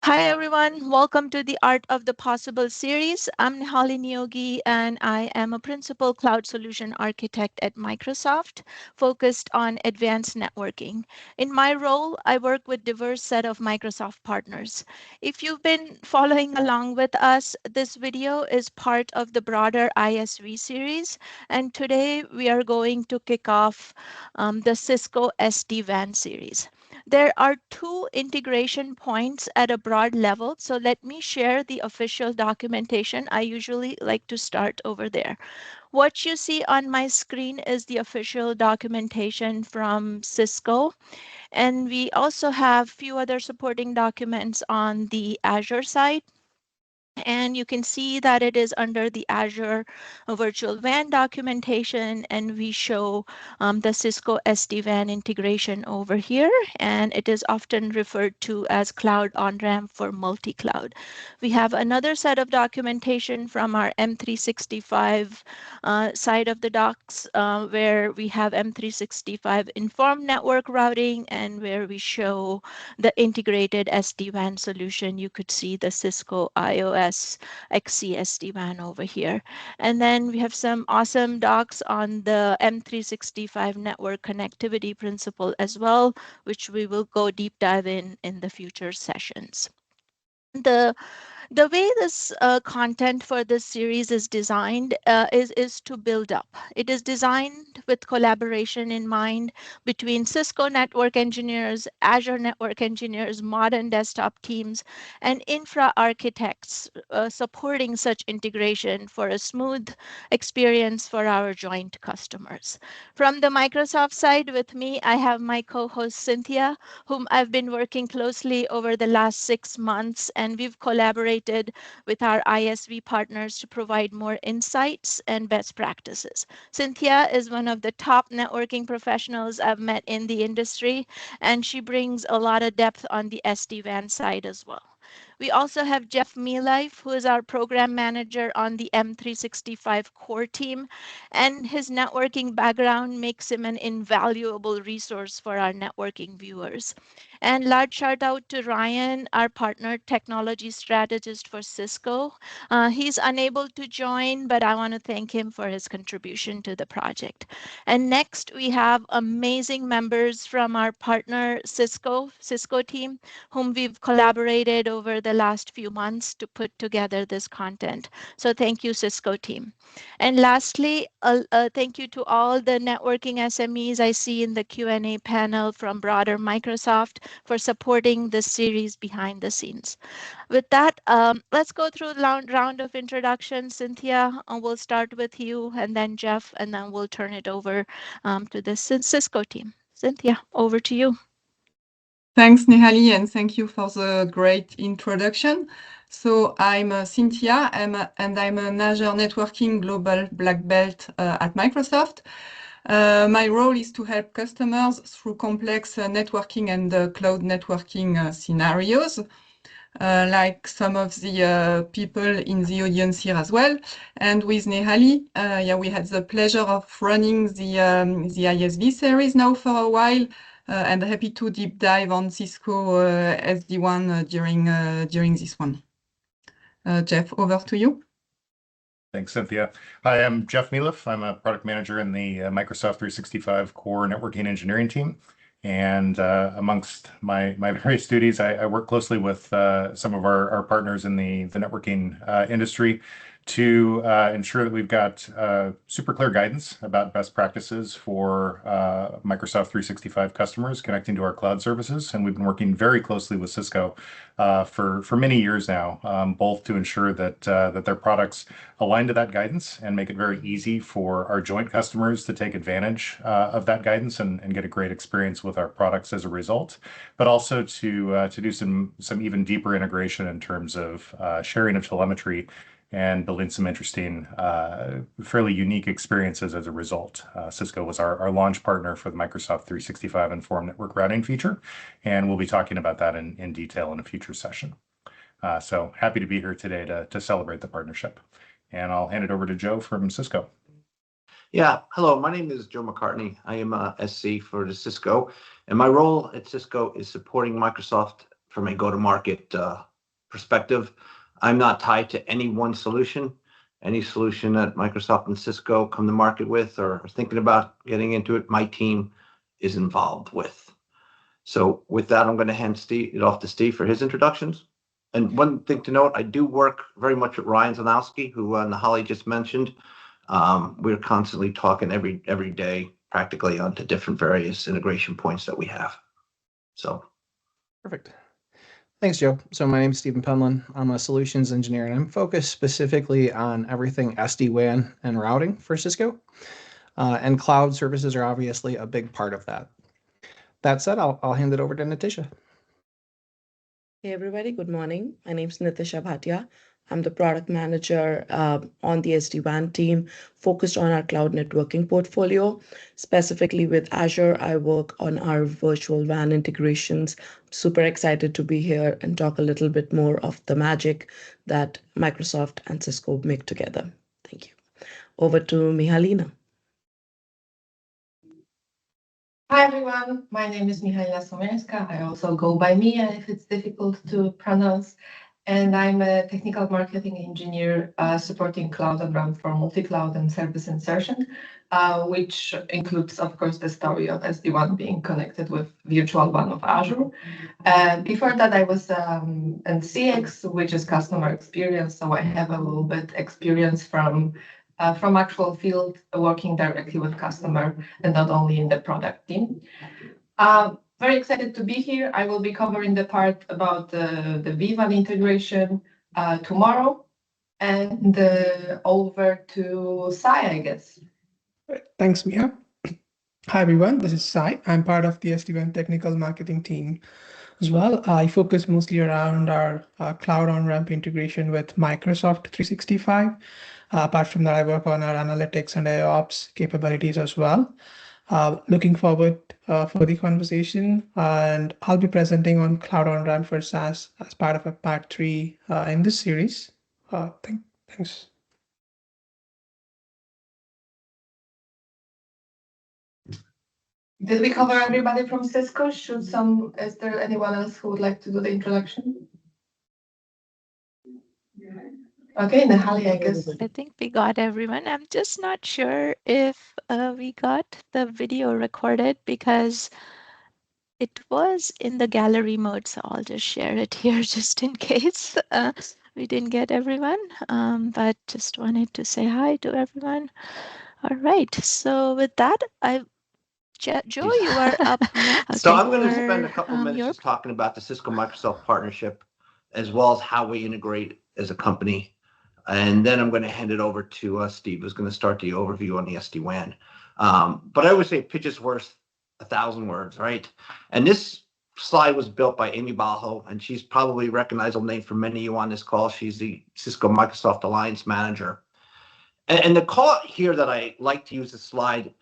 Hi, everyone. Welcome to the Art of the Possible series. I'm Nihali Niyogi, and I am a principal cloud solution architect at Microsoft, focused on advanced networking. In my role, I work with diverse set of Microsoft partners. If you've been following along with us, this video is part of the broader ISV series, and today we are going to kick off the Cisco SD-WAN series. There are two integration points at a broad level. So let me share the official documentation. I usually like to start over there. What you see on my screen is the official documentation from Cisco. And we also have a few other supporting documents on the Azure side. And you can see that it is under the Azure Virtual WAN documentation, and we show the Cisco SD-WAN integration over here, and it is often referred to as Cloud OnRamp for multi-cloud. We have another set of documentation from our M365 side of the docs, where we have M365 informed network routing, and where we show the integrated SD-WAN solution. You could see the Cisco iOS XC SD-WAN over here. And then we have some awesome docs on the M365 network connectivity principle as well, which we will go deep dive in the future sessions. The way this content for this series is designed is to build up. It is designed with collaboration in mind between Cisco network engineers, Azure network engineers, modern desktop teams, and infra architects supporting such integration for a smooth experience for our joint customers. From the Microsoft side with me, I have my co-host Cynthia, whom I've been working closely over the last 6 months, and we've collaborated with our ISV partners to provide more insights and best practices. Cynthia is one of the top networking professionals I've met in the industry, and she brings a lot of depth on the SD-WAN side as well. We also have Jeff Mealife, who is our program manager on the M365 core team, and his networking background makes him an invaluable resource for our networking viewers. And large shout out to Ryan, our partner technology strategist for Cisco. He's unable to join, but I want to thank him for his contribution to the project. And next, we have amazing members from our partner Cisco team, whom we've collaborated over the last few months to put together this content. So thank you, Cisco team. And lastly, thank you to all the networking SMEs I see in the Q&A panel from broader Microsoft for supporting this series behind the scenes. With that, let's go through the round of introductions. Cynthia, we'll start with you, and then Jeff, and then we'll turn it over to the Cisco team. Cynthia, over to you. Thanks, Nihali, and thank you for the great introduction. So I'm Cynthia, and I'm an Azure Networking Global Black Belt at Microsoft. My role is to help customers through complex networking and cloud networking scenarios, like some of the people in the audience here as well. And with Nihali, we had the pleasure of running the ISV series now for a while. And happy to deep dive on Cisco SD-WAN during this one. Jeff, over to you. Thanks, Cynthia. Hi, I'm Jeff Mealife. I'm a product manager in the Microsoft 365 core networking engineering team. And amongst my various duties, I work closely with some of our partners in the networking industry to ensure that we've got super clear guidance about best practices for Microsoft 365 customers connecting to our cloud services. And we've been working very closely with Cisco for many years now, both to ensure that their products align to that guidance and make it very easy for our joint customers to take advantage of that guidance and get a great experience with our products as a result, but also to do some even deeper integration in terms of sharing of telemetry and building some interesting, fairly unique experiences as a result. Cisco was our launch partner for the Microsoft 365 Informed Network Routing feature, and we'll be talking about that in detail in a future session. So happy to be here today to celebrate the partnership. And I'll hand it over to Joe from Cisco. Yeah, hello, my name is Joe McCartney. I am a SC for the Cisco, and my role at Cisco is supporting Microsoft from a go-to-market perspective. I'm not tied to any one solution. Any solution that Microsoft and Cisco come to market with or are thinking about getting into it, my team is involved with. So with that, I'm going to hand it off to Steve for his introductions. And one thing to note, I do work very much with Ryan Zanowski, who Nahali just mentioned. We're constantly talking every day, practically, onto different various integration points that we have. So. Perfect. Thanks, Joe. So my name is Stephen Penland. I'm a solutions engineer, and I'm focused specifically on everything SD-WAN and routing for Cisco. And cloud services are obviously a big part of that. That said, I'll hand it over to Natisha. Hey everybody, good morning. My name is Natisha Bhatia. I'm the product manager on the SD-WAN team, focused on our cloud networking portfolio. Specifically with Azure, I work on our virtual WAN integrations. Super excited to be here and talk a little bit more of the magic that Microsoft and Cisco make together. Thank you. Over to Mihalina. Hi everyone, my name is Mihaela Somerska. I also go by Mia if it's difficult to pronounce. And I'm a technical marketing engineer supporting Cloud OnRamp for multi-cloud and service insertion, which includes, of course, the story of SD-WAN being connected with virtual WAN of Azure. Before that, I was in CX, which is customer experience. So I have a little bit experience from actual field working directly with customer and not only in the product team. Very excited to be here. I will be covering the part about the vWAN integration tomorrow, and over to Sai, I guess. Thanks, Mia. Hi, everyone. This is Sai. I'm part of the SD-WAN technical marketing team as well. I focus mostly around our cloud on-ramp integration with Microsoft 365. Apart from that, I work on our analytics and AIOps capabilities as well. Looking forward for the conversation, and I'll be presenting on Cloud OnRamp for SaaS as part of a part 3 in this series. Thanks. Did we cover everybody from Cisco? Is there anyone else who would like to do the introduction? Okay, Nahali, I guess. I think we got everyone. I'm just not sure if we got the video recorded because it was in the gallery mode. So I'll just share it here just in case we didn't get everyone. But just wanted to say hi to everyone. All right. So with that, Joe, you are up next. So I'm going to spend a couple minutes just talking about the Cisco-Microsoft partnership, as well as how we integrate as a company. And then I'm going to hand it over to Steve, who's going to start the overview on the SD-WAN. But I always say pitch is worth 1,000 words, right? And this slide was built by Amy Bajo, and she's probably a recognizable name for many of you on this call. She's the Cisco-Microsoft Alliance Manager. And the call here that I like to use this slide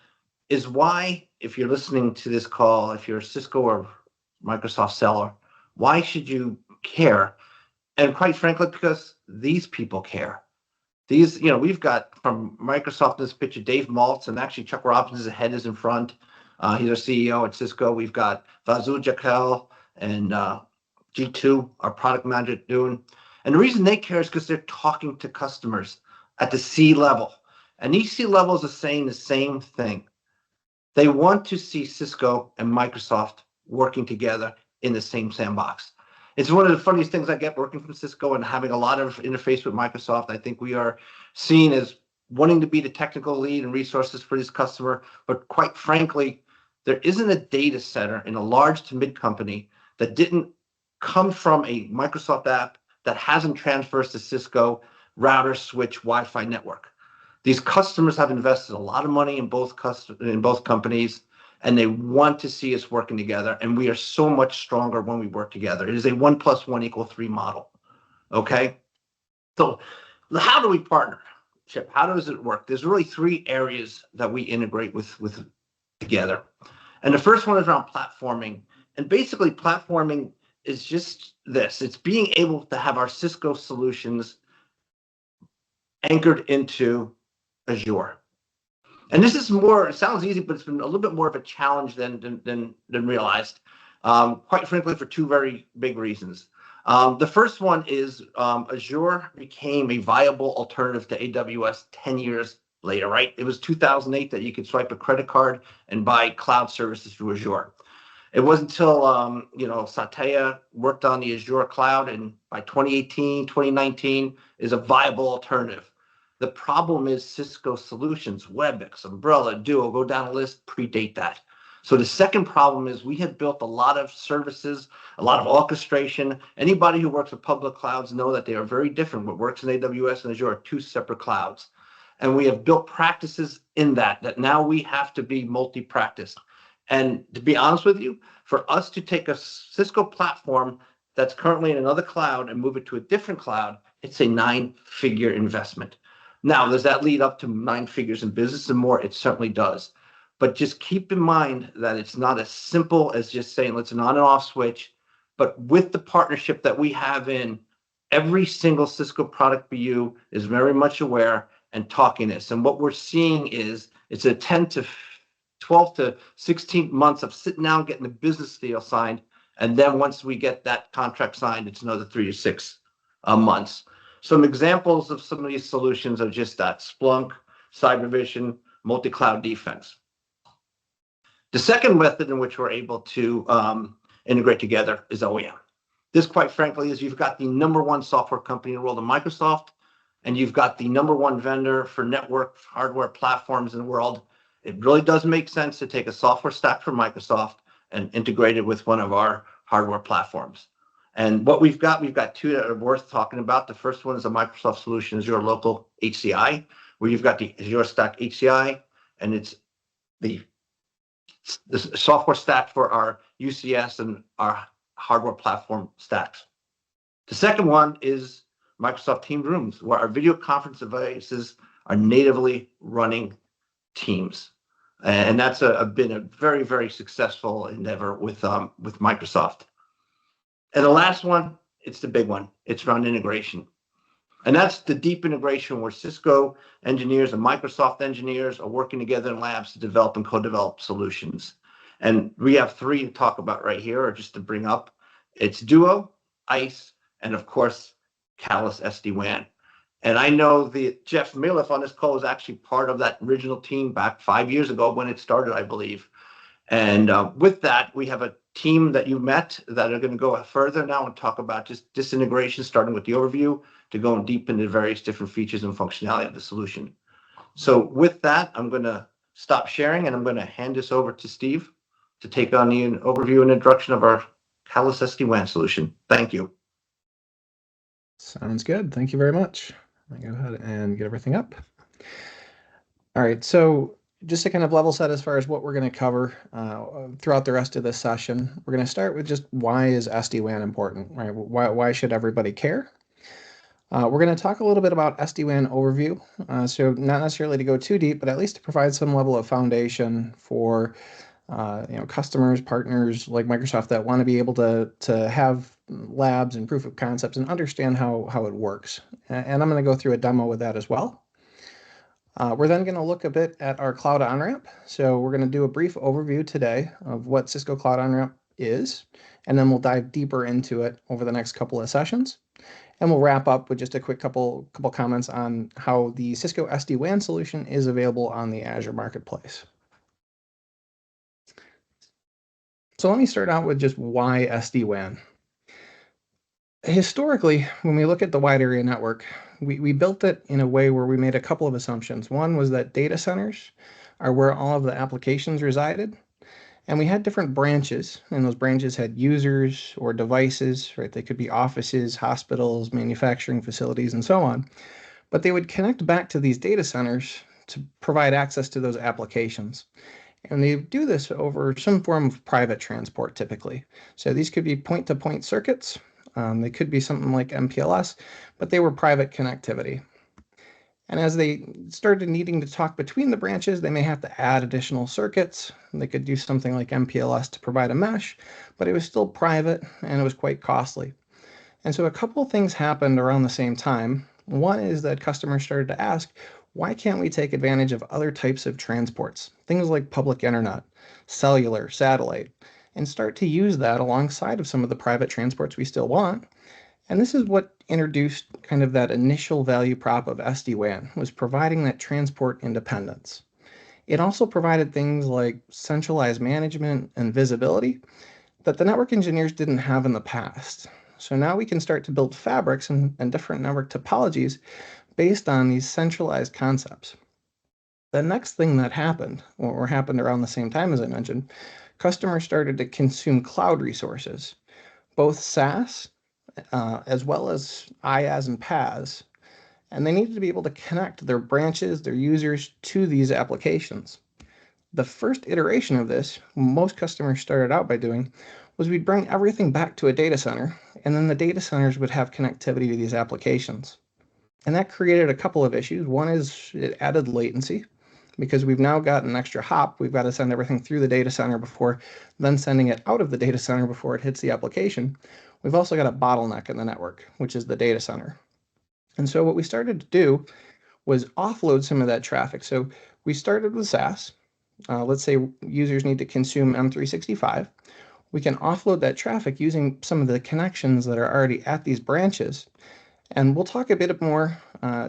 is why, if you're listening to this call, if you're a Cisco or Microsoft seller, why should you care? And quite frankly, because these people care. These, we've got from Microsoft in this picture, Dave Maltz, and actually Chuck Robinson's head is in front. He's our CEO at Cisco. We've got Vasu Jakel and G2, our product manager, doing. And the reason they care is because they're talking to customers at the C level. And these C levels are saying the same thing. They want to see Cisco and Microsoft working together in the same sandbox. It's one of the funniest things I get working from Cisco and having a lot of interface with Microsoft. I think we are seen as wanting to be the technical lead and resources for this customer. But quite frankly, there isn't a data center in a large to mid company that didn't come from a Microsoft app that hasn't transferred to Cisco router, switch, Wi-Fi network. These customers have invested a lot of money in both companies, and they want to see us working together. And we are so much stronger when we work together. It is a 1 + 1 = 3 model. Okay. So how do we partner? Chip, how does it work? There's really 3 areas that we integrate with together. And the first one is around platforming. And basically platforming is just this. It's being able to have our Cisco solutions anchored into Azure. And this is more, it sounds easy, but it's been a little bit more of a challenge than realized, quite frankly, for 2 very big reasons. The first one is Azure became a viable alternative to AWS 10 years later, right? It was 2008 that you could swipe a credit card and buy cloud services through Azure. It wasn't until Satya worked on the Azure cloud, and by 2018, 2019 is a viable alternative. The problem is Cisco solutions, Webex, Umbrella, Duo, go down the list, predate that. So the second problem is we have built a lot of services, a lot of orchestration. Anybody who works with public clouds know that they are very different. What works in AWS and Azure are two separate clouds. And we have built practices in that now we have to be multi-practice. And to be honest with you, for us to take a Cisco platform that's currently in another cloud and move it to a different cloud, it's a 9-figure investment. Now, does that lead up to 9 figures in business and more? It certainly does. But just keep in mind that it's not as simple as just saying, let's an on and off switch. But with the partnership that we have in, every single Cisco product BU is very much aware and talking this. And what we're seeing is it's a 10 to 12 to 16 months of sitting down, getting the business deal signed. And then once we get that contract signed, it's another 3 to 6 months. Some examples of some of these solutions are just that: Splunk, Cybervision, multi-cloud defense. The second method in which we're able to integrate together is OEM. This, quite frankly, is you've got the #1 software company in the world of Microsoft, and you've got the #1 vendor for network hardware platforms in the world. It really does make sense to take a software stack from Microsoft and integrate it with one of our hardware platforms. And what we've got two that are worth talking about. The first one is a Microsoft solution, Azure Local HCI, where you've got the Azure Stack HCI, and it's the software stack for our UCS and our hardware platform stacks. The second one is Microsoft Teams Rooms, where our video conference devices are natively running Teams. And that's been a very, very successful endeavor with Microsoft. And the last one, it's the big one. It's around integration. And that's the deep integration where Cisco engineers and Microsoft engineers are working together in labs to develop and co-develop solutions. And we have 3 to talk about right here, or just to bring up. It's Duo, ICE, and of course, Calus SD-WAN. And I know that Jeff Miliff on this call was actually part of that original team back 5 years ago when it started, I believe. And with that, we have a team that you met that are going to go further now and talk about just disintegration, starting with the overview to go deep into various different features and functionality of the solution. So with that, I'm going to stop sharing and I'm going to hand this over to Steve to take on the overview and introduction of our Calus SD-WAN solution. Thank you. Sounds good. Thank you very much. Let me go ahead and get everything up. All right, so just to kind of level set as far as what we're going to cover throughout the rest of this session, we're going to start with just why is SD-WAN important, right? Why should everybody care? We're going to talk a little bit about SD-WAN overview, so not necessarily to go too deep, but at least to provide some level of foundation for customers, partners like Microsoft that want to be able to have labs and proof of concepts and understand how it works. And I'm going to go through a demo with that as well. We're then going to look a bit at our Cloud OnRamp. So we're going to do a brief overview today of what Cisco Cloud OnRamp is, and then we'll dive deeper into it over the next couple of sessions. And we'll wrap up with just a quick couple comments on how the Cisco SD-WAN solution is available on the Azure Marketplace. So let me start out with just why SD-WAN. Historically, when we look at the wide area network, we built it in a way where we made a couple of assumptions. One was that data centers are where all of the applications resided. And we had different branches, and those branches had users or devices, right? They could be offices, hospitals, manufacturing facilities, and so on. But they would connect back to these data centers to provide access to those applications. And they do this over some form of private transport, typically. So these could be point-to-point circuits. They could be something like MPLS, but they were private connectivity. And as they started needing to talk between the branches, they may have to add additional circuits. They could do something like MPLS to provide a mesh, but it was still private and it was quite costly. And so a couple of things happened around the same time. One is that customers started to ask, why can't we take advantage of other types of transports? Things like public internet, cellular, satellite. and start to use that alongside of some of the private transports we still want. And this is what introduced kind of that initial value prop of SD-WAN, was providing that transport independence. It also provided things like centralized management and visibility that the network engineers didn't have in the past. So now we can start to build fabrics and different network topologies based on these centralized concepts. The next thing that happened, or happened around the same time as I mentioned, customers started to consume cloud resources, both SaaS as well as IaaS and PaaS, and they needed to be able to connect their branches, their users to these applications. The first iteration of this, most customers started out by doing, was we'd bring everything back to a data center, and then the data centers would have connectivity to these applications. And that created a couple of issues. One is it added latency, because we've now got an extra hop. We've got to send everything through the data center before then sending it out of the data center before it hits the application. We've also got a bottleneck in the network, which is the data center. And so what we started to do was offload some of that traffic. So we started with SaaS. Let's say users need to consume M365. We can offload that traffic using some of the connections that are already at these branches. And we'll talk a bit more,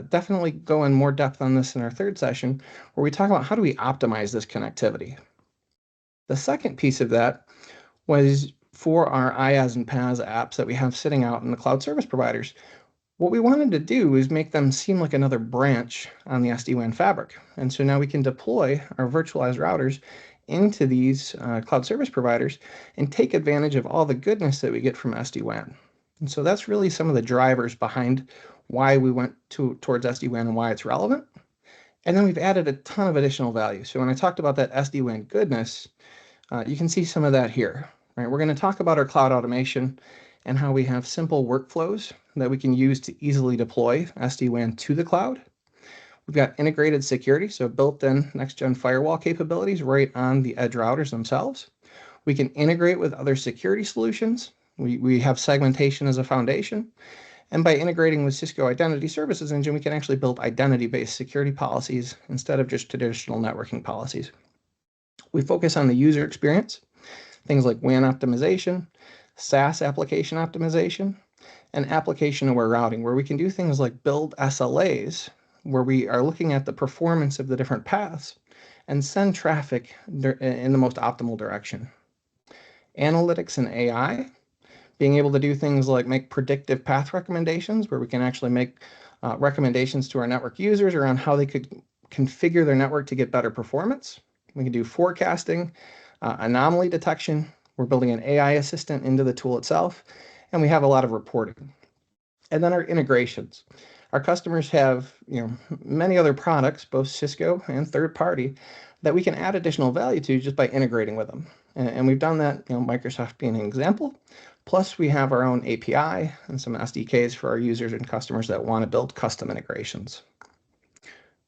definitely go in more depth on this in our third session, where we talk about how do we optimize this connectivity. The second piece of that was for our IaaS and PaaS apps that we have sitting out in the cloud service providers. What we wanted to do is make them seem like another branch on the SD-WAN fabric. And so now we can deploy our virtualized routers into these cloud service providers and take advantage of all the goodness that we get from SD-WAN. And so that's really some of the drivers behind why we went towards SD-WAN and why it's relevant. And then we've added a ton of additional value. So when I talked about that SD-WAN goodness, you can see some of that here. Right? We're going to talk about our cloud automation and how we have simple workflows that we can use to easily deploy SD-WAN to the cloud. We've got integrated security, so built-in next-gen firewall capabilities right on the edge routers themselves. We can integrate with other security solutions. We have segmentation as a foundation. And by integrating with Cisco Identity Services Engine, we can actually build identity-based security policies instead of just traditional networking policies. We focus on the user experience, things like WAN optimization, SaaS application optimization, and application-aware routing, where we can do things like build SLAs, where we are looking at the performance of the different paths and send traffic in the most optimal direction. Analytics and AI, being able to do things like make predictive path recommendations, where we can actually make recommendations to our network users around how they could configure their network to get better performance. We can do forecasting, anomaly detection. We're building an AI assistant into the tool itself, and we have a lot of reporting. And then our integrations. Our customers have many other products, both Cisco and third party, that we can add additional value to just by integrating with them. And we've done that, Microsoft being an example. Plus, we have our own API and some SDKs for our users and customers that want to build custom integrations.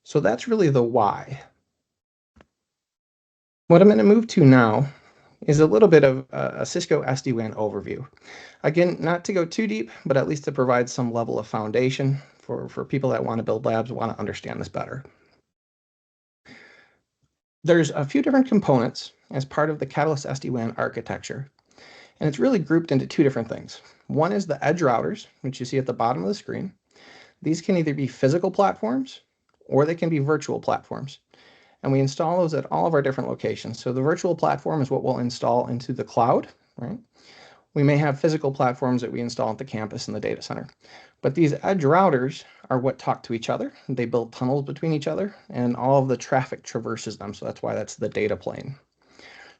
So that's really the why. What I'm going to move to now is a little bit of a Cisco SD-WAN overview. Again, not to go too deep, but at least to provide some level of foundation for people that want to build labs, want to understand this better. There's a few different components as part of the Catalyst SD-WAN architecture, and it's really grouped into two different things. One is the edge routers, which you see at the bottom of the screen. These can either be physical platforms or they can be virtual platforms. And we install those at all of our different locations. So the virtual platform is what we'll install into the cloud, right? We may have physical platforms that we install at the campus and the data center. But these edge routers are what talk to each other. They build tunnels between each other, and all of the traffic traverses them. So that's why that's the data plane.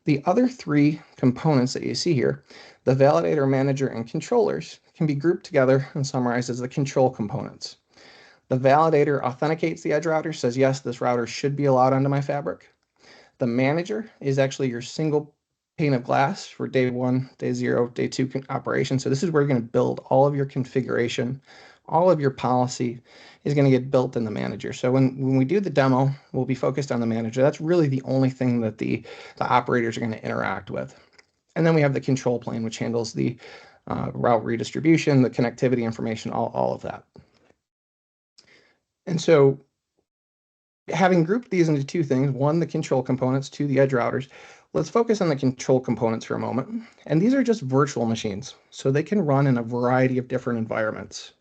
The other three components that you see here, the validator, manager, and controllers, can be grouped together and summarized as the control components. The validator authenticates the edge router, says, yes, this router should be allowed onto my fabric. The manager is actually your single pane of glass for day 1, day 0, day 2 operation. So this is where you're going to build all of your configuration, all of your policy is going to get built in the manager. So when we do the demo, we'll be focused on the manager. That's really the only thing that the operators are going to interact with. And then we have the control plane, which handles the route redistribution, the connectivity information, all of that. And so having grouped these into two things, one, the control components, two, the edge routers, Let's focus on the control components for a moment. And these are just virtual machines, so they can run in a variety of different environments.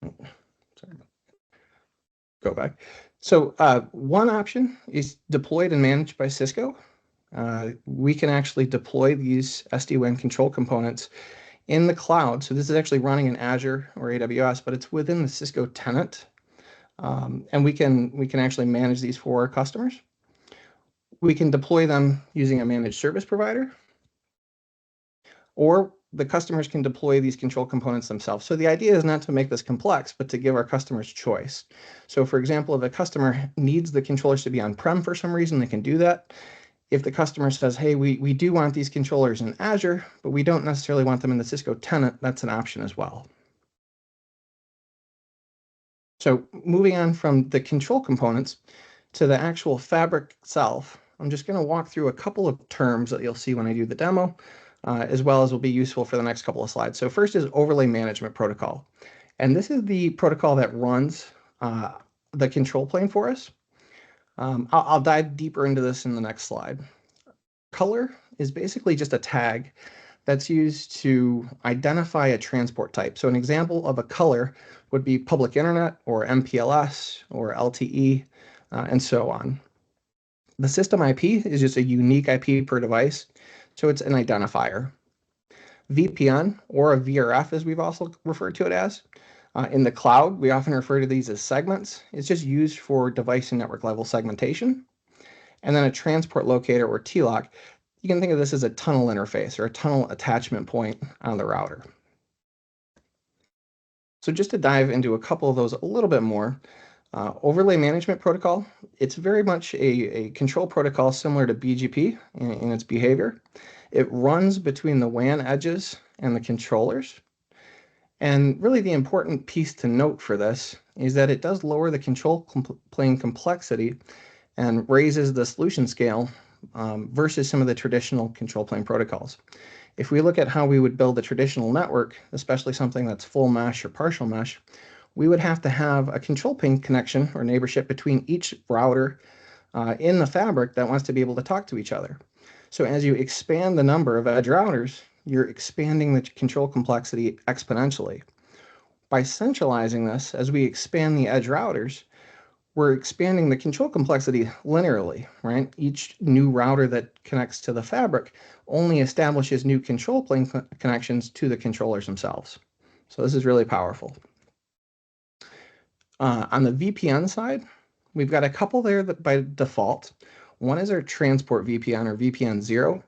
Sorry. Go back. So one option is deployed and managed by Cisco. We can actually deploy these SD-WAN control components in the cloud. So this is actually running in Azure or AWS, but it's within the Cisco tenant. And we can actually manage these for our customers. We can deploy them using a managed service provider, or the customers can deploy these control components themselves. So the idea is not to make this complex, but to give our customers choice. So for example, if a customer needs the controllers to be on-prem for some reason, they can do that. If the customer says, hey, we do want these controllers in Azure, but we don't necessarily want them in the Cisco tenant, that's an option as well. So moving on from the control components to the actual fabric itself, I'm just going to walk through a couple of terms that you'll see when I do the demo, as well as will be useful for the next couple of slides. So first is overlay management protocol. And this is the protocol that runs the control plane for us. I'll dive deeper into this in the next slide. Color is basically just a tag that's used to identify a transport type. So an example of a color would be public internet or MPLS or LTE and so on. The system IP is just a unique IP per device, so it's an identifier. VPN, or a VRF as we've also referred to it as. In the cloud, we often refer to these as segments. It's just used for device and network level segmentation. And then a transport locator, or TLOC, you can think of this as a tunnel interface or a tunnel attachment point on the router. So just to dive into a couple of those a little bit more, overlay management protocol, it's very much a control protocol similar to BGP in its behavior. It runs between the WAN edges and the controllers. And really the important piece to note for this is that it does lower the control plane complexity and raises the solution scale versus some of the traditional control plane protocols. If we look at how we would build a traditional network, especially something that's full mesh or partial mesh, we would have to have a control plane connection or neighborship between each router in the fabric that wants to be able to talk to each other. So as you expand the number of edge routers, you're expanding the control complexity exponentially. By centralizing this, as we expand the edge routers, we're expanding the control complexity linearly, right? Each new router that connects to the fabric only establishes new control plane connections to the controllers themselves. So this is really powerful. On the VPN side, we've got a couple there that by default. One is our transport VPN or VPN 0.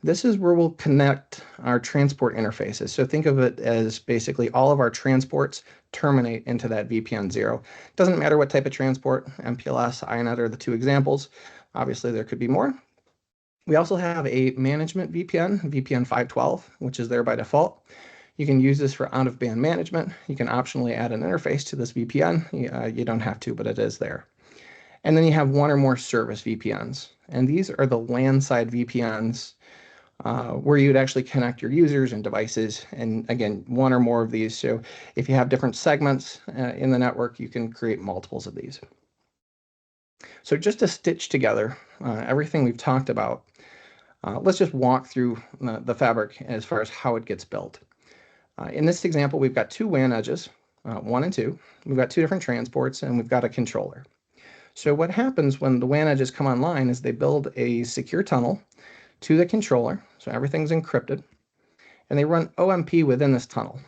This is where we'll connect our transport interfaces. So think of it as basically all of our transports terminate into that VPN 0. Doesn't matter what type of transport, MPLS, INET are the two examples. Obviously, there could be more. We also have a management VPN, VPN 512, which is there by default. You can use this for out-of-band management. You can optionally add an interface to this VPN. You don't have to, but it is there. And then you have one or more service VPNs. And these are the LAN side VPNs where you would actually connect your users and devices. And again, one or more of these. So if you have different segments in the network, you can create multiples of these. So just to stitch together everything we've talked about, let's just walk through the fabric as far as how it gets built. In this example, we've got two WAN edges, 1 and 2. We've got two different transports, and we've got a controller. So what happens when the WAN edges come online is they build a secure tunnel to the controller, so everything's encrypted, and they run OMP within this tunnel.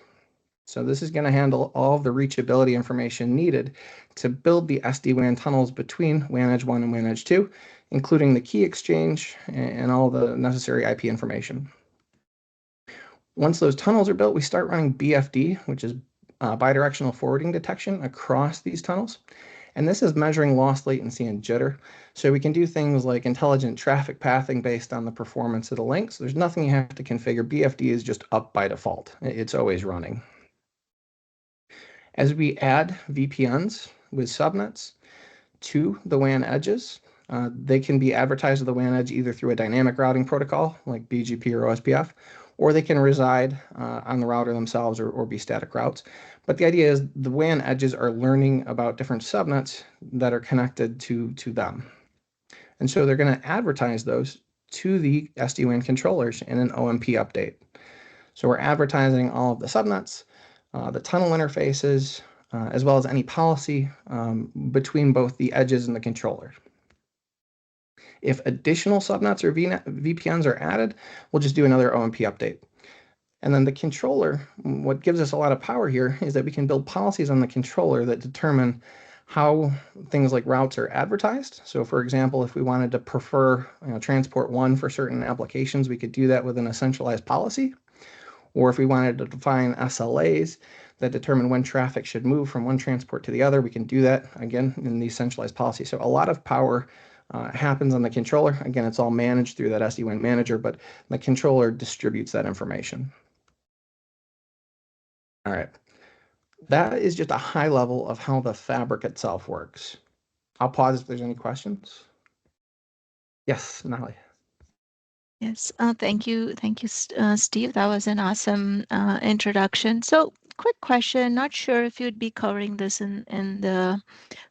So this is going to handle all of the reachability information needed to build the SD-WAN tunnels between WAN Edge 1 and WAN Edge 2, including the key exchange and all the necessary IP information. Once those tunnels are built, we start running BFD, which is bidirectional forwarding detection across these tunnels. And this is measuring loss latency and jitter. So we can do things like intelligent traffic pathing based on the performance of the links. There's nothing you have to configure. BFD is just up by default. It's always running. As we add VPNs with subnets to the WAN edges, they can be advertised to the WAN edge either through a dynamic routing protocol like BGP or OSPF, or they can reside on the router themselves or be static routes. But the idea is the WAN edges are learning about different subnets that are connected to them. And so they're going to advertise those to the SD-WAN controllers in an OMP update. So we're advertising all of the subnets, the tunnel interfaces, as well as any policy between both the edges and the controller. If additional subnets or VPNs are added, we'll just do another OMP update. And then the controller, what gives us a lot of power here is that we can build policies on the controller that determine how things like routes are advertised. So for example, if we wanted to prefer transport 1 for certain applications, we could do that within a centralized policy. Or if we wanted to define SLAs that determine when traffic should move from one transport to the other, we can do that, again, in these centralized policies. So a lot of power happens on the controller. Again, it's all managed through that SD-WAN manager, but the controller distributes that information. All right. That is just a high level of how the fabric itself works. I'll pause if there's any questions. Yes, Nali. Yes, thank you, Steve. That was an awesome introduction. So, quick question. Not sure if you'd be covering this in the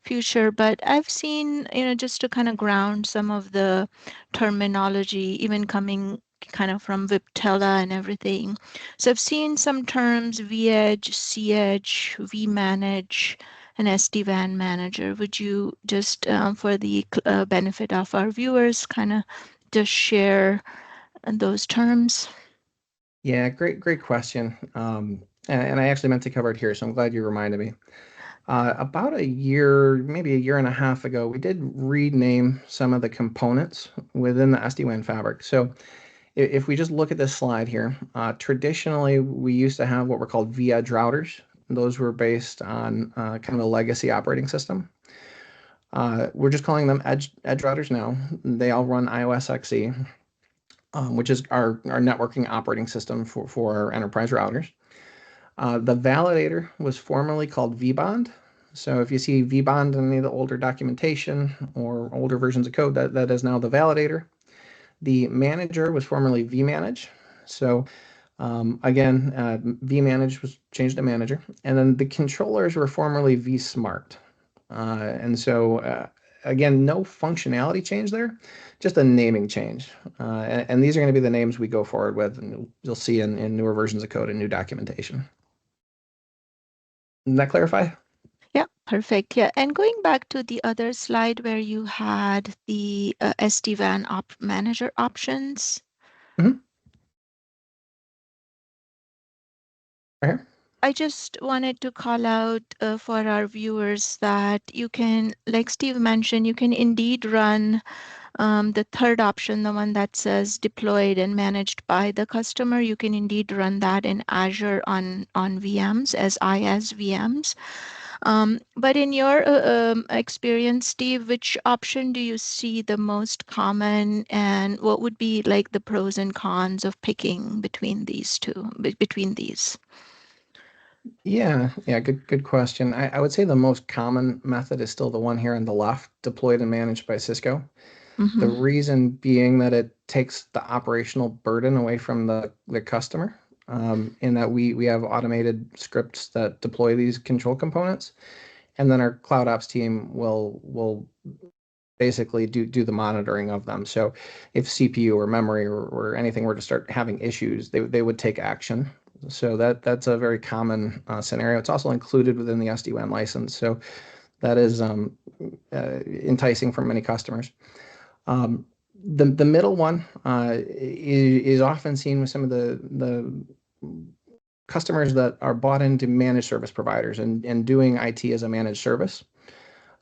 future, but I've seen, just to kind of ground some of the terminology, even coming kind of from Viptela and everything. So I've seen some terms: vEdge, cEdge, vManage, and SD-WAN manager. Would you just, for the benefit of our viewers, kind of just share those terms? Yeah, great question. And I actually meant to cover it here, so I'm glad you reminded me. About a year, maybe a year and a half ago, we did rename some of the components within the SD-WAN fabric. So if we just look at this slide here, traditionally we used to have what were called vEdge routers. Those were based on kind of a legacy operating system. We're just calling them edge routers now. They all run iOS XE. Which is our networking operating system for our enterprise routers. The validator was formerly called vBond. So if you see vBond in any of the older documentation or older versions of code, that is now the validator. The manager was formerly vManage. So again, vManage was changed to manager. And then the controllers were formerly vSmart. And so again, no functionality change there, just a naming change. And these are going to be the names we go forward with, and you'll see in newer versions of code and new documentation. Does that clarify? Yeah, perfect. Yeah, and going back to the other slide where you had the SD-WAN manager options. Mm-hmm. Right here. I just wanted to call out for our viewers that you can, like Steve mentioned, you can indeed run the third option, the one that says deployed and managed by the customer. You can indeed run that in Azure on VMs as IaaS VMs. But in your experience, Steve, which option do you see the most common, and what would be like the pros and cons of picking between these two, between these? Yeah, good question. I would say the most common method is still the one here on the left, deployed and managed by Cisco. Mm-hmm. The reason being that it takes the operational burden away from the customer, in that we have automated scripts that deploy these control components, and then our cloud ops team will basically do the monitoring of them. So if CPU or memory or anything were to start having issues, they would take action. So that's a very common scenario. It's also included within the SD-WAN license. So that is enticing for many customers. The middle one is often seen with some of the customers that are bought into managed service providers and doing IT as a managed service.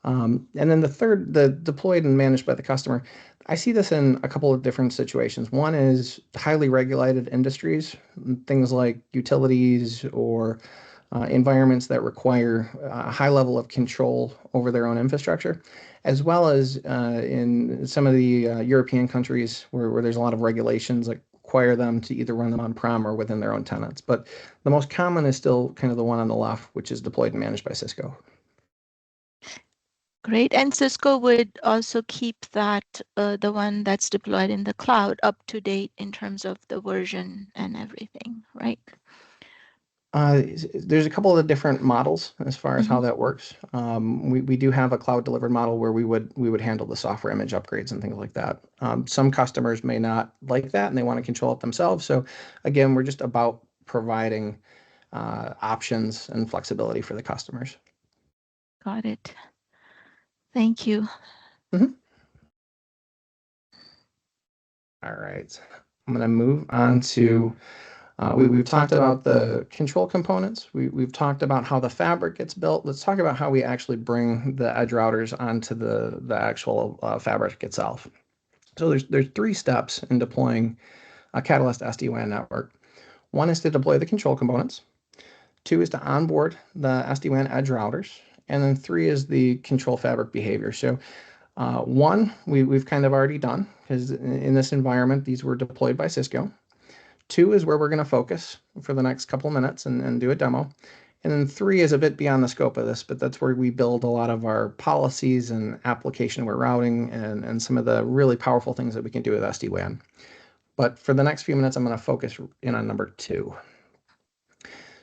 And then the third, the deployed and managed by the customer, I see this in a couple of different situations. One is highly regulated industries, things like utilities or environments that require a high level of control over their own infrastructure, as well as in some of the European countries where there's a lot of regulations that require them to either run them on-prem or within their own tenants. But the most common is still kind of the one on the left, which is deployed and managed by Cisco. Great. And Cisco would also keep that, the one that's deployed in the cloud, up to date in terms of the version and everything, right? There's a couple of different models as far as how that works. We do have a cloud delivered model where we would handle the software image upgrades and things like that. Some customers may not like that and they want to control it themselves. So again, we're just about providing options and flexibility for the customers. Got it. Thank you. All right. I'm going to move on to we've talked about the control components. We've talked about how the fabric gets built. Let's talk about how we actually bring the edge routers onto the actual fabric itself. So there's 3 steps in deploying a Catalyst SD-WAN network. 1 is to deploy the control components. 2 is to onboard the SD-WAN edge routers. And then 3 is the control fabric behavior. So 1, we've kind of already done, because in this environment, these were deployed by Cisco. 2 is where we're going to focus for the next couple of minutes and do a demo. And then 3 is a bit beyond the scope of this, but that's where we build a lot of our policies and application-aware routing and some of the really powerful things that we can do with SD-WAN. But for the next few minutes, I'm going to focus in on number 2.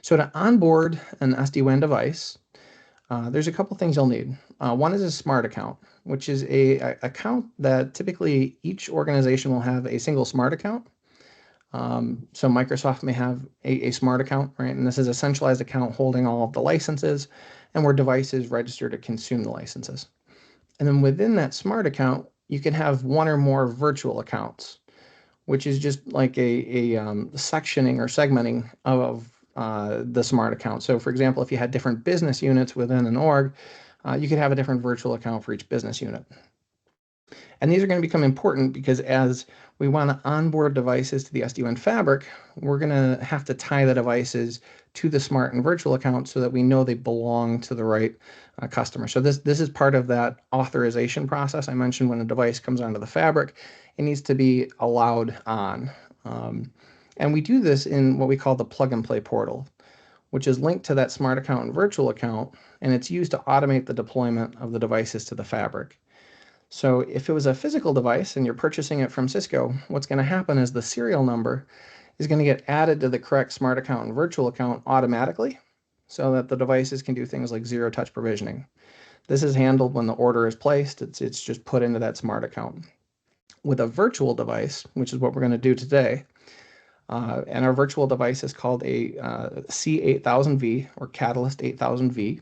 So to onboard an SD-WAN device, there's a couple things you'll need. 1 is a smart account, which is a account that typically each organization will have a single smart account. So Microsoft may have a smart account, right? And this is a centralized account holding all of the licenses and where devices register to consume the licenses. And then within that smart account, you can have 1 or more virtual accounts, which is just like a sectioning or segmenting of the smart account. So for example, if you had different business units within an org, you could have a different virtual account for each business unit. And these are going to become important because as we want to onboard devices to the SD-WAN fabric, we're going to have to tie the devices to the smart and virtual account so that we know they belong to the right customer. So this is part of that authorization process I mentioned. When a device comes onto the fabric, it needs to be allowed on. And we do this in what we call the plug-and-play portal, which is linked to that smart account and virtual account, and it's used to automate the deployment of the devices to the fabric. So if it was a physical device and you're purchasing it from Cisco, what's going to happen is the serial number is going to get added to the correct smart account and virtual account automatically so that the devices can do things like zero-touch provisioning. This is handled when the order is placed. It's just put into that smart account. With a virtual device, which is what we're going to do today, and our virtual device is called a C8000V or Catalyst 8000V,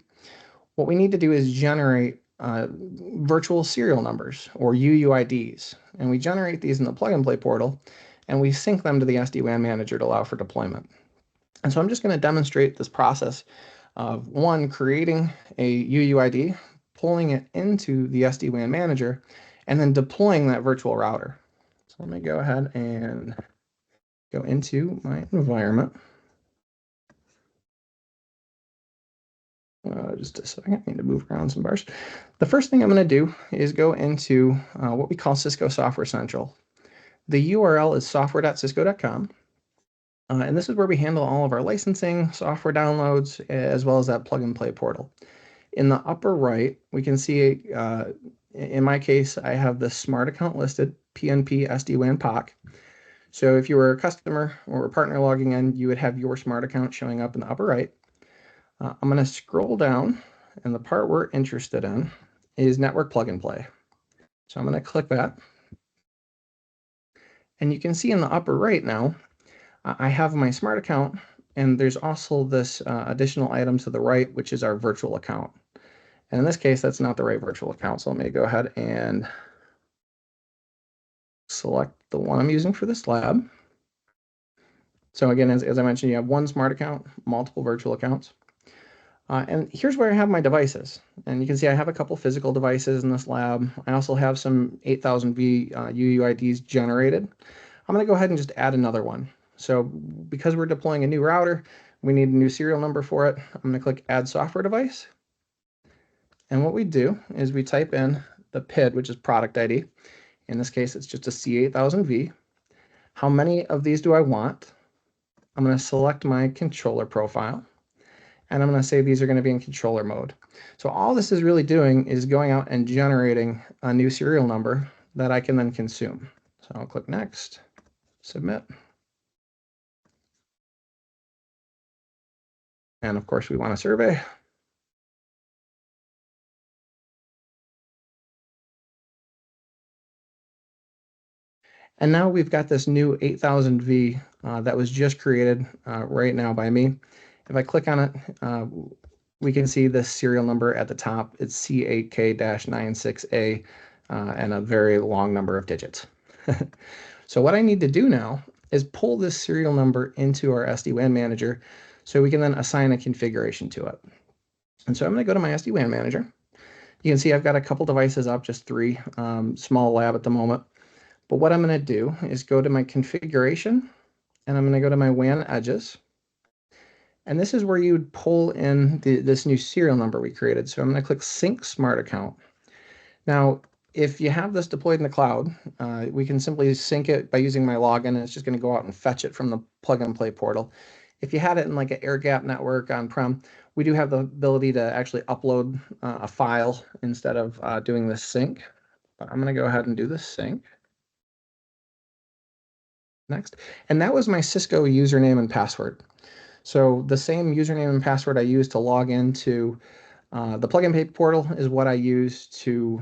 what we need to do is generate virtual serial numbers or UUIDs. And we generate these in the plug-and-play portal, and we sync them to the SD-WAN manager to allow for deployment. And so I'm just going to demonstrate this process of 1, creating a UUID, pulling it into the SD-WAN manager, and then deploying that virtual router. So let me go ahead and go into my environment. Just a second, I need to move around some bars. The first thing I'm going to do is go into what we call Cisco Software Central. The URL is software.cisco.com. And this is where we handle all of our licensing, software downloads, as well as that plug-and-play portal. In the upper right, we can see, in my case, I have the smart account listed, PNP SD-WAN POC. So if you were a customer or a partner logging in, you would have your smart account showing up in the upper right. I'm going to scroll down, and the part we're interested in is network plug and play. So I'm going to click that. And you can see in the upper right now, I have my smart account, and there's also this additional item to the right, which is our virtual account. And in this case, that's not the right virtual account. So let me go ahead and select the one I'm using for this lab. So again, as I mentioned, you have 1 smart account, multiple virtual accounts. And here's where I have my devices. And you can see I have a couple physical devices in this lab. I also have some 8000V UUIDs generated. I'm going to go ahead and just add another one. So because we're deploying a new router, we need a new serial number for it. I'm going to click Add Software Device. And what we do is we type in the PID, which is product ID. In this case, it's just a C8000V. How many of these do I want? I'm going to select my controller profile. And I'm going to say these are going to be in controller mode. So all this is really doing is going out and generating a new serial number that I can then consume. So I'll click Next, Submit. And of course, we want a survey. And now we've got this new 8000V that was just created right now by me. If I click on it, we can see this serial number at the top. It's C8K-96A and a very long number of digits. So what I need to do now is pull this serial number into our SD-WAN manager so we can then assign a configuration to it. And so I'm going to go to my SD-WAN manager. You can see I've got a couple devices up, just 3, small lab at the moment. But what I'm going to do is go to my configuration, and I'm going to go to my WAN edges. And this is where you would pull in this new serial number we created. So I'm going to click Sync Smart Account. Now, if you have this deployed in the cloud, we can simply sync it by using my login, and it's just going to go out and fetch it from the plug-and-play portal. If you had it in like an air-gapped network on-prem, we do have the ability to actually upload a file instead of doing this sync. But I'm going to go ahead and do this sync. Next. And that was my Cisco username and password. So the same username and password I used to log into the plug-and-play portal is what I use to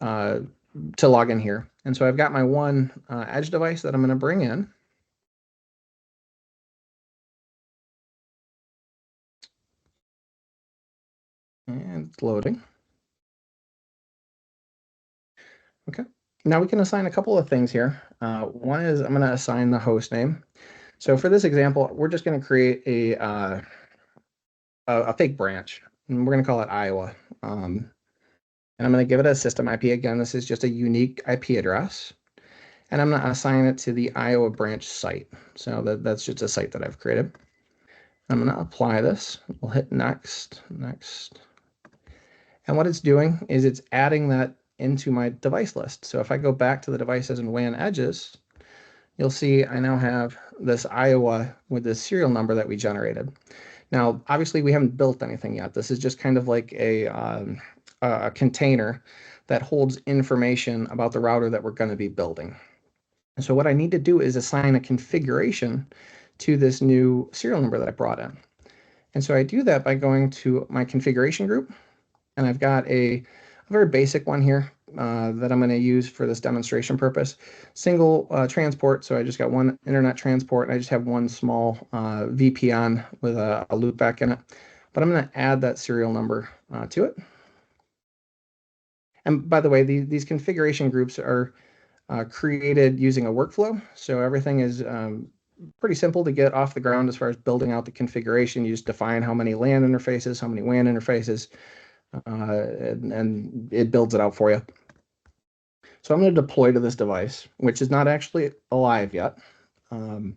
log in here. And so I've got my one Edge device that I'm going to bring in. And it's loading. Okay. Now we can assign a couple of things here. One is I'm going to assign the host name. So for this example, we're just going to create a fake branch, and we're going to call it Iowa. And I'm going to give it a system IP. Again, this is just a unique IP address. And I'm going to assign it to the Iowa branch site. So that's just a site that I've created. I'm going to apply this. We'll hit next, next. And what it's doing is it's adding that into my device list. So if I go back to the devices and WAN edges, you'll see I now have this Iowa with this serial number that we generated. Now, obviously, we haven't built anything yet. This is just kind of like a container that holds information about the router that we're going to be building. And so what I need to do is assign a configuration to this new serial number that I brought in. And so I do that by going to my configuration group, and I've got a very basic one here that I'm going to use for this demonstration purpose. Single transport, so I just got one internet transport, and I just have one small VPN with a loopback in it. But I'm going to add that serial number to it. And by the way, these configuration groups are created using a workflow. So everything is pretty simple to get off the ground as far as building out the configuration. You just define how many LAN interfaces, how many WAN interfaces, and it builds it out for you. So I'm going to deploy to this device, which is not actually alive yet. So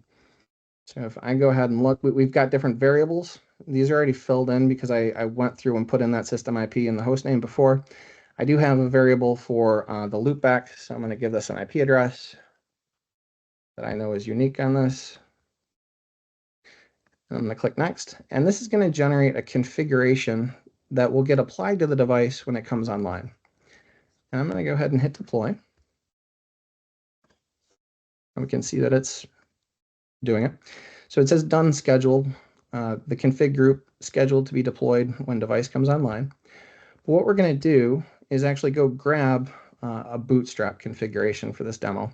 if I go ahead and look, we've got different variables. These are already filled in because I went through and put in that system IP and the host name before. I do have a variable for the loopback, so I'm going to give this an IP address that I know is unique on this. And I'm going to click next, and this is going to generate a configuration that will get applied to the device when it comes online. And I'm going to go ahead and hit deploy. And we can see that it's doing it. So it says done scheduled, the config group scheduled to be deployed when device comes online. But what we're going to do is actually go grab a bootstrap configuration for this demo.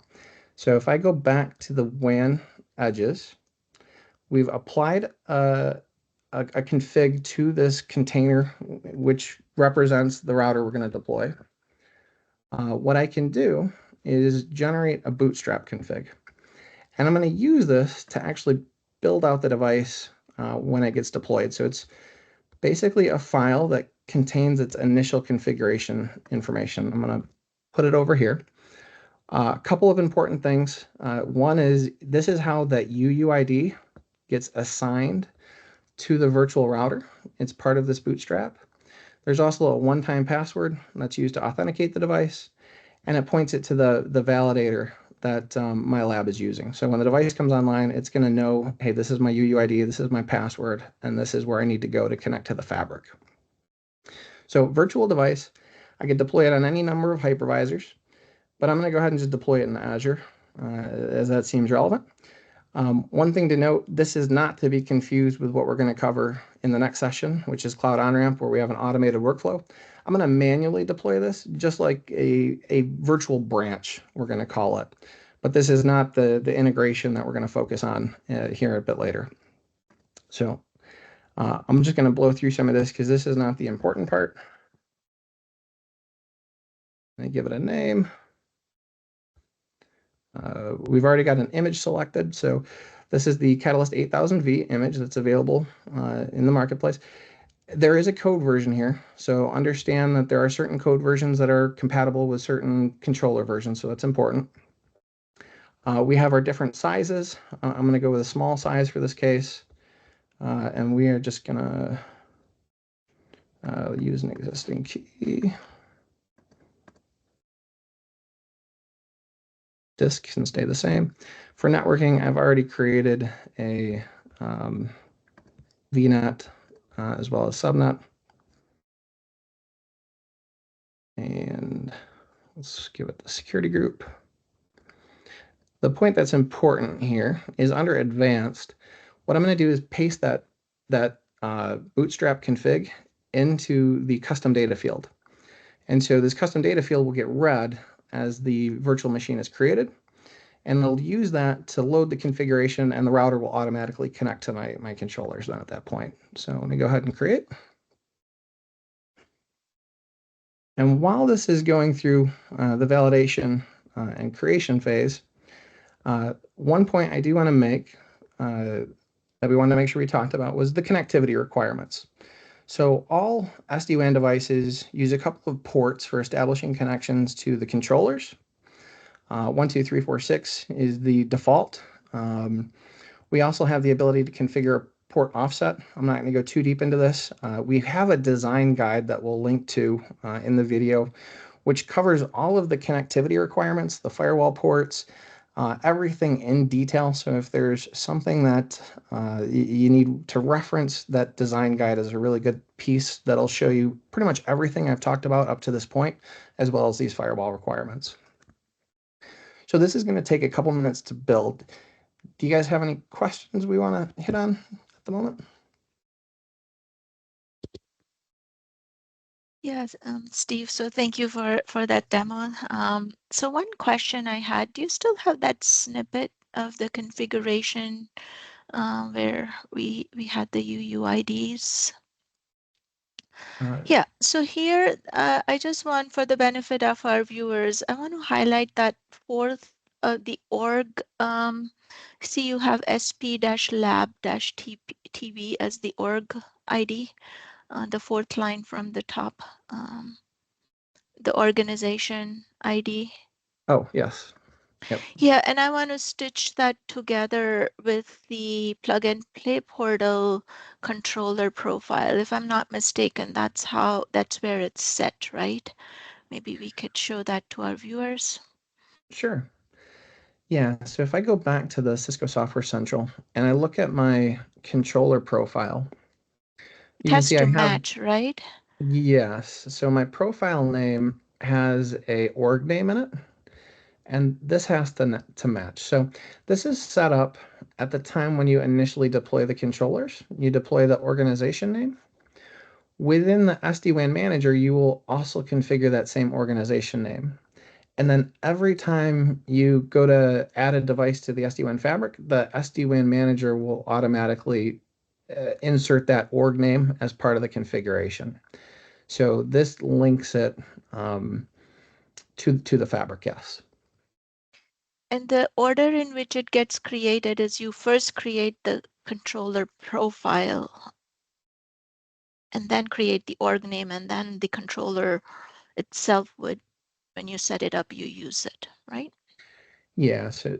So if I go back to the WAN edges, we've applied a config to this container, which represents the router we're going to deploy. What I can do is generate a bootstrap config. And I'm going to use this to actually build out the device when it gets deployed. So it's basically a file that contains its initial configuration information. I'm going to put it over here. A couple of important things. One is this is how that UUID gets assigned to the virtual router. It's part of this bootstrap. There's also a one-time password that's used to authenticate the device, and it points it to the validator that my lab is using. So when the device comes online, it's going to know, hey, this is my UUID, this is my password, and this is where I need to go to connect to the fabric. So virtual device, I can deploy it on any number of hypervisors, but I'm going to go ahead and just deploy it in Azure as that seems relevant. One thing to note, this is not to be confused with what we're going to cover in the next session, which is Cloud OnRamp, where we have an automated workflow. I'm going to manually deploy this, just like a virtual branch, we're going to call it. But this is not the integration that we're going to focus on here a bit later. So I'm just going to blow through some of this because this is not the important part. I give it a name. We've already got an image selected, so this is the Catalyst 8000V image that's available in the marketplace. There is a code version here, so understand that there are certain code versions that are compatible with certain controller versions, so that's important. We have our different sizes. I'm going to go with a small size for this case, and we are just going to use an existing key. Disk can stay the same. For networking, I've already created a VNet as well as subnet. And let's give it the security group. The point that's important here is under advanced, what I'm going to do is paste that bootstrap config into the custom data field. And so this custom data field will get read as the virtual machine is created, and it'll use that to load the configuration, and the router will automatically connect to my controllers then at that point. So let me go ahead and create. And while this is going through the validation and creation phase, one point I do want to make that we wanted to make sure we talked about was the connectivity requirements. So all SD-WAN devices use a couple of ports for establishing connections to the controllers. 1, 2, 3, 4, 6 is the default. We also have the ability to configure a port offset. I'm not going to go too deep into this. We have a design guide that we'll link to in the video, which covers all of the connectivity requirements, the firewall ports, everything in detail. So if there's something that you need to reference, that design guide is a really good piece that'll show you pretty much everything I've talked about up to this point, as well as these firewall requirements. So this is going to take a couple minutes to build. Do you guys have any questions we want to hit on at the moment? Yes, Steve, so thank you for that demo. So one question I had, do you still have that snippet of the configuration where we had the UUIDs? Yeah, so here I just want, for the benefit of our viewers, I want to highlight that fourth, the org. See, you have sp-lab-tb as the org ID, the fourth line from the top, the organization ID. Oh, yes. Yep. Yeah, and I want to stitch that together with the plug and play portal controller profile. If I'm not mistaken, that's where it's set, right? Maybe we could show that to our viewers. Sure. Yeah, so if I go back to the Cisco Software Central and I look at my controller profile, it has to match, right? Yes. So my profile name has a org name in it, and this has to match. So this is set up at the time when you initially deploy the controllers. You deploy the organization name. Within the SD-WAN manager, you will also configure that same organization name. And then every time you go to add a device to the SD-WAN fabric, the SD-WAN manager will automatically insert that org name as part of the configuration. So this links it to the fabric, yes. And the order in which it gets created is you first create the controller profile and then create the org name, and then the controller itself would, when you set it up, you use it, right? Yeah, so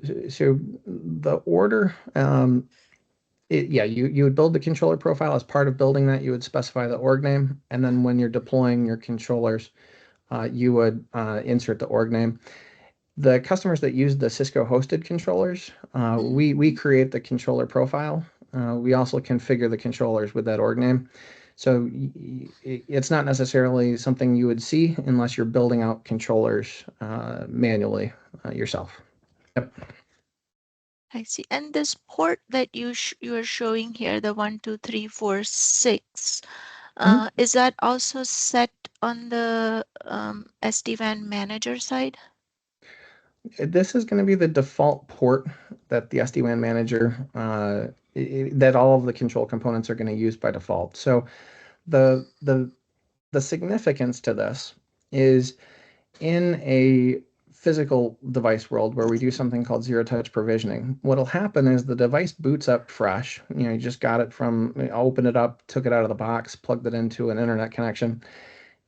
the order, you would build the controller profile. As part of building that, you would specify the org name, and then when you're deploying your controllers, you would insert the org name. The customers that use the Cisco hosted controllers, we create the controller profile. We also configure the controllers with that org name. So it's not necessarily something you would see unless you're building out controllers manually yourself. Yep. I see. And this port that you are showing here, the 1, 2, 3, 4, 6, is that also set on the SD-WAN manager side? This is going to be the default port that the SD-WAN manager, that all of the control components are going to use by default. So the significance to this is in a physical device world where we do something called zero-touch provisioning. What'll happen is the device boots up fresh. You just got it from, opened it up, took it out of the box, plugged it into an internet connection.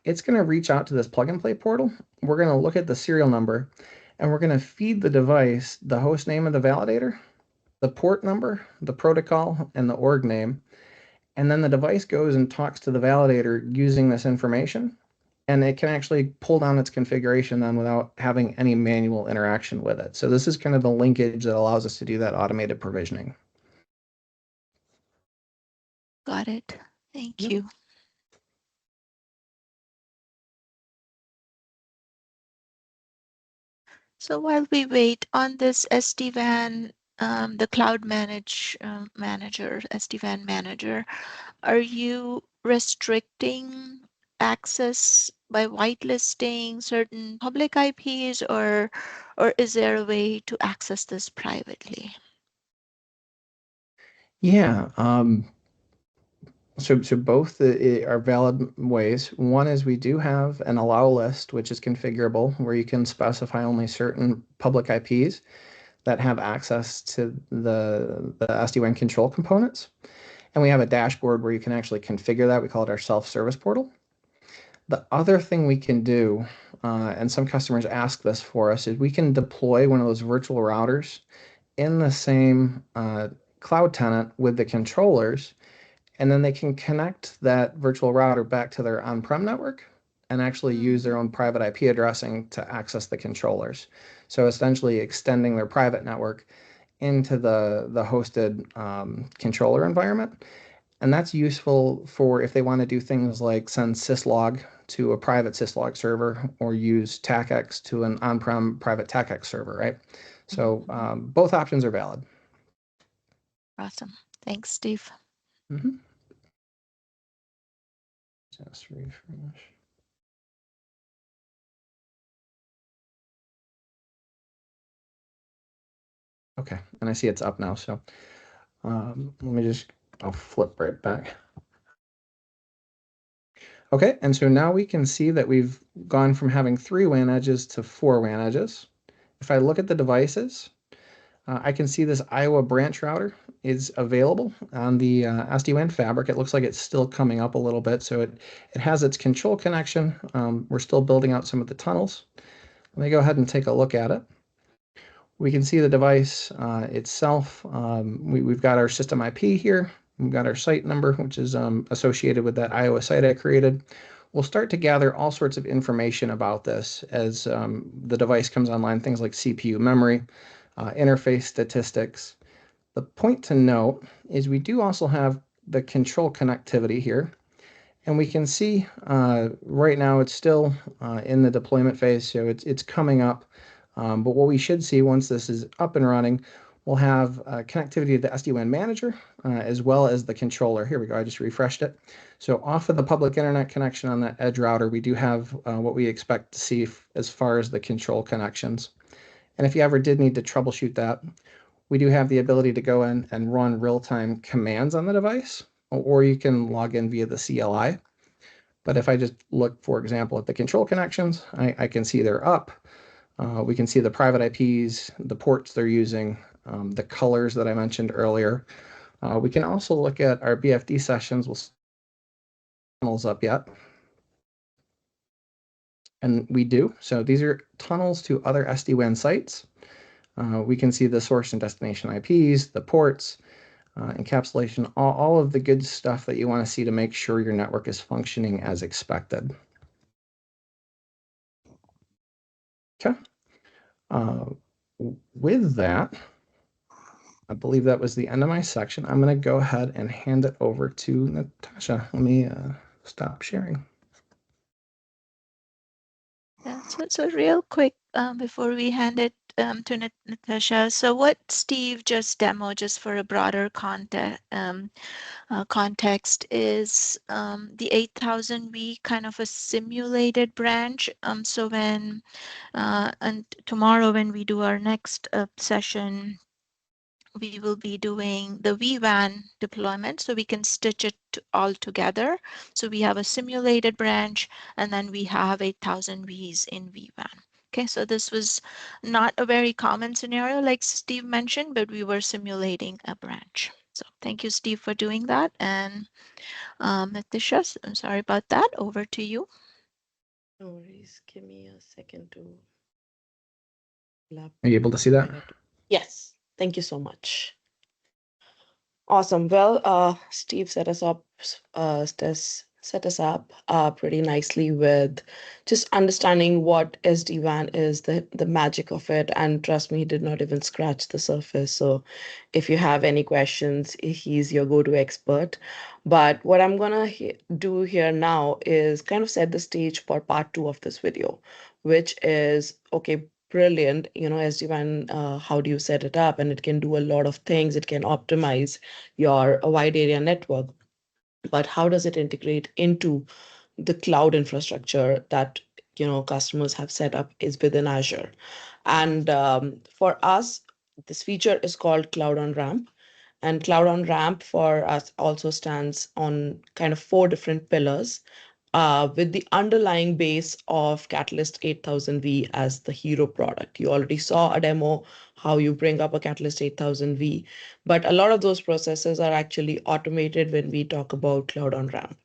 It's going to reach out to this plug-and-play portal. We're going to look at the serial number, and we're going to feed the device the host name of the validator, the port number, the protocol, and the org name. And then the device goes and talks to the validator using this information, and it can actually pull down its configuration then without having any manual interaction with it. So this is kind of the linkage that allows us to do that automated provisioning. Got it. Thank you. So while we wait on this SD-WAN, the cloud manager, SD-WAN manager, are you restricting access by whitelisting certain public IPs, or is there a way to access this privately? Yeah. So both are valid ways. One is we do have an allow list, which is configurable, where you can specify only certain public IPs that have access to the SD-WAN control components. And we have a dashboard where you can actually configure that. We call it our self-service portal. The other thing we can do, and some customers ask this for us, is we can deploy one of those virtual routers in the same cloud tenant with the controllers, and then they can connect that virtual router back to their on-prem network and actually use their own private IP addressing to access the controllers. So essentially extending their private network into the hosted controller environment. And that's useful for if they want to do things like send syslog to a private syslog server or use TACX to an on-prem private TACX server, right? So both options are valid. Awesome. Thanks, Steve. Just refresh. Okay, and I see it's up now, so let me just, I'll flip right back. Okay, and so now we can see that we've gone from having 3 WAN edges to 4 WAN edges. If I look at the devices, I can see this Iowa branch router is available on the SD-WAN fabric. It looks like it's still coming up a little bit, so it has its control connection. We're still building out some of the tunnels. Let me go ahead and take a look at it. We can see the device itself. We've got our system IP here. We've got our site number, which is associated with that Iowa site I created. We'll start to gather all sorts of information about this as the device comes online, things like CPU memory, interface statistics. The point to note is we do also have the control connectivity here. And we can see right now it's still in the deployment phase, so it's coming up. But what we should see once this is up and running, we'll have connectivity to the SD-WAN manager as well as the controller. Here we go, I just refreshed it. So off of the public internet connection on that edge router, we do have what we expect to see as far as the control connections. And if you ever did need to troubleshoot that, we do have the ability to go in and run real-time commands on the device, or you can log in via the CLI. But if I just look, for example, at the control connections, I can see they're up. We can see the private IPs, the ports they're using, the colors that I mentioned earlier. We can also look at our BFD sessions. We'll see tunnels up yet. And we do. So these are tunnels to other SD-WAN sites. We can see the source and destination IPs, the ports, encapsulation, all of the good stuff that you want to see to make sure your network is functioning as expected. Okay. With that, I believe that was the end of my section. I'm going to go ahead and hand it over to Natasha. Let me stop sharing. Yeah, so real quick, before we hand it to Natasha. So what Steve just demoed, just for a broader context, is the 8000V kind of a simulated branch. So when and tomorrow when we do our next session, we will be doing the vWAN deployment, so we can stitch it all together. So we have a simulated branch, and then we have 8000 Vs in vWAN. Okay, so this was not a very common scenario like Steve mentioned, but we were simulating a branch. So thank you, Steve, for doing that. And Natasha, I'm sorry about that. Over to you. No worries. Give me a second to Are you able to see that? Yes, thank you so much. Awesome. Well, Steve set us up pretty nicely with just understanding what SD-WAN is, the magic of it, and trust me, he did not even scratch the surface. So, if you have any questions, he's your go-to expert. But what I'm gonna do here now is kind of set the stage for part 2 of this video, which is okay. Brilliant, SD-WAN, how do you set it up? And it can do a lot of things. It can optimize your wide area network. But how does it integrate into the cloud infrastructure that customers have set up is within Azure? And for us, this feature is called Cloud on Ramp. And Cloud on Ramp for us also stands on kind of 4 different pillars, with the underlying base of Catalyst 8000V as the hero product. You already saw a demo how you bring up a Catalyst 8000V, but a lot of those processes are actually automated when we talk about Cloud on Ramp.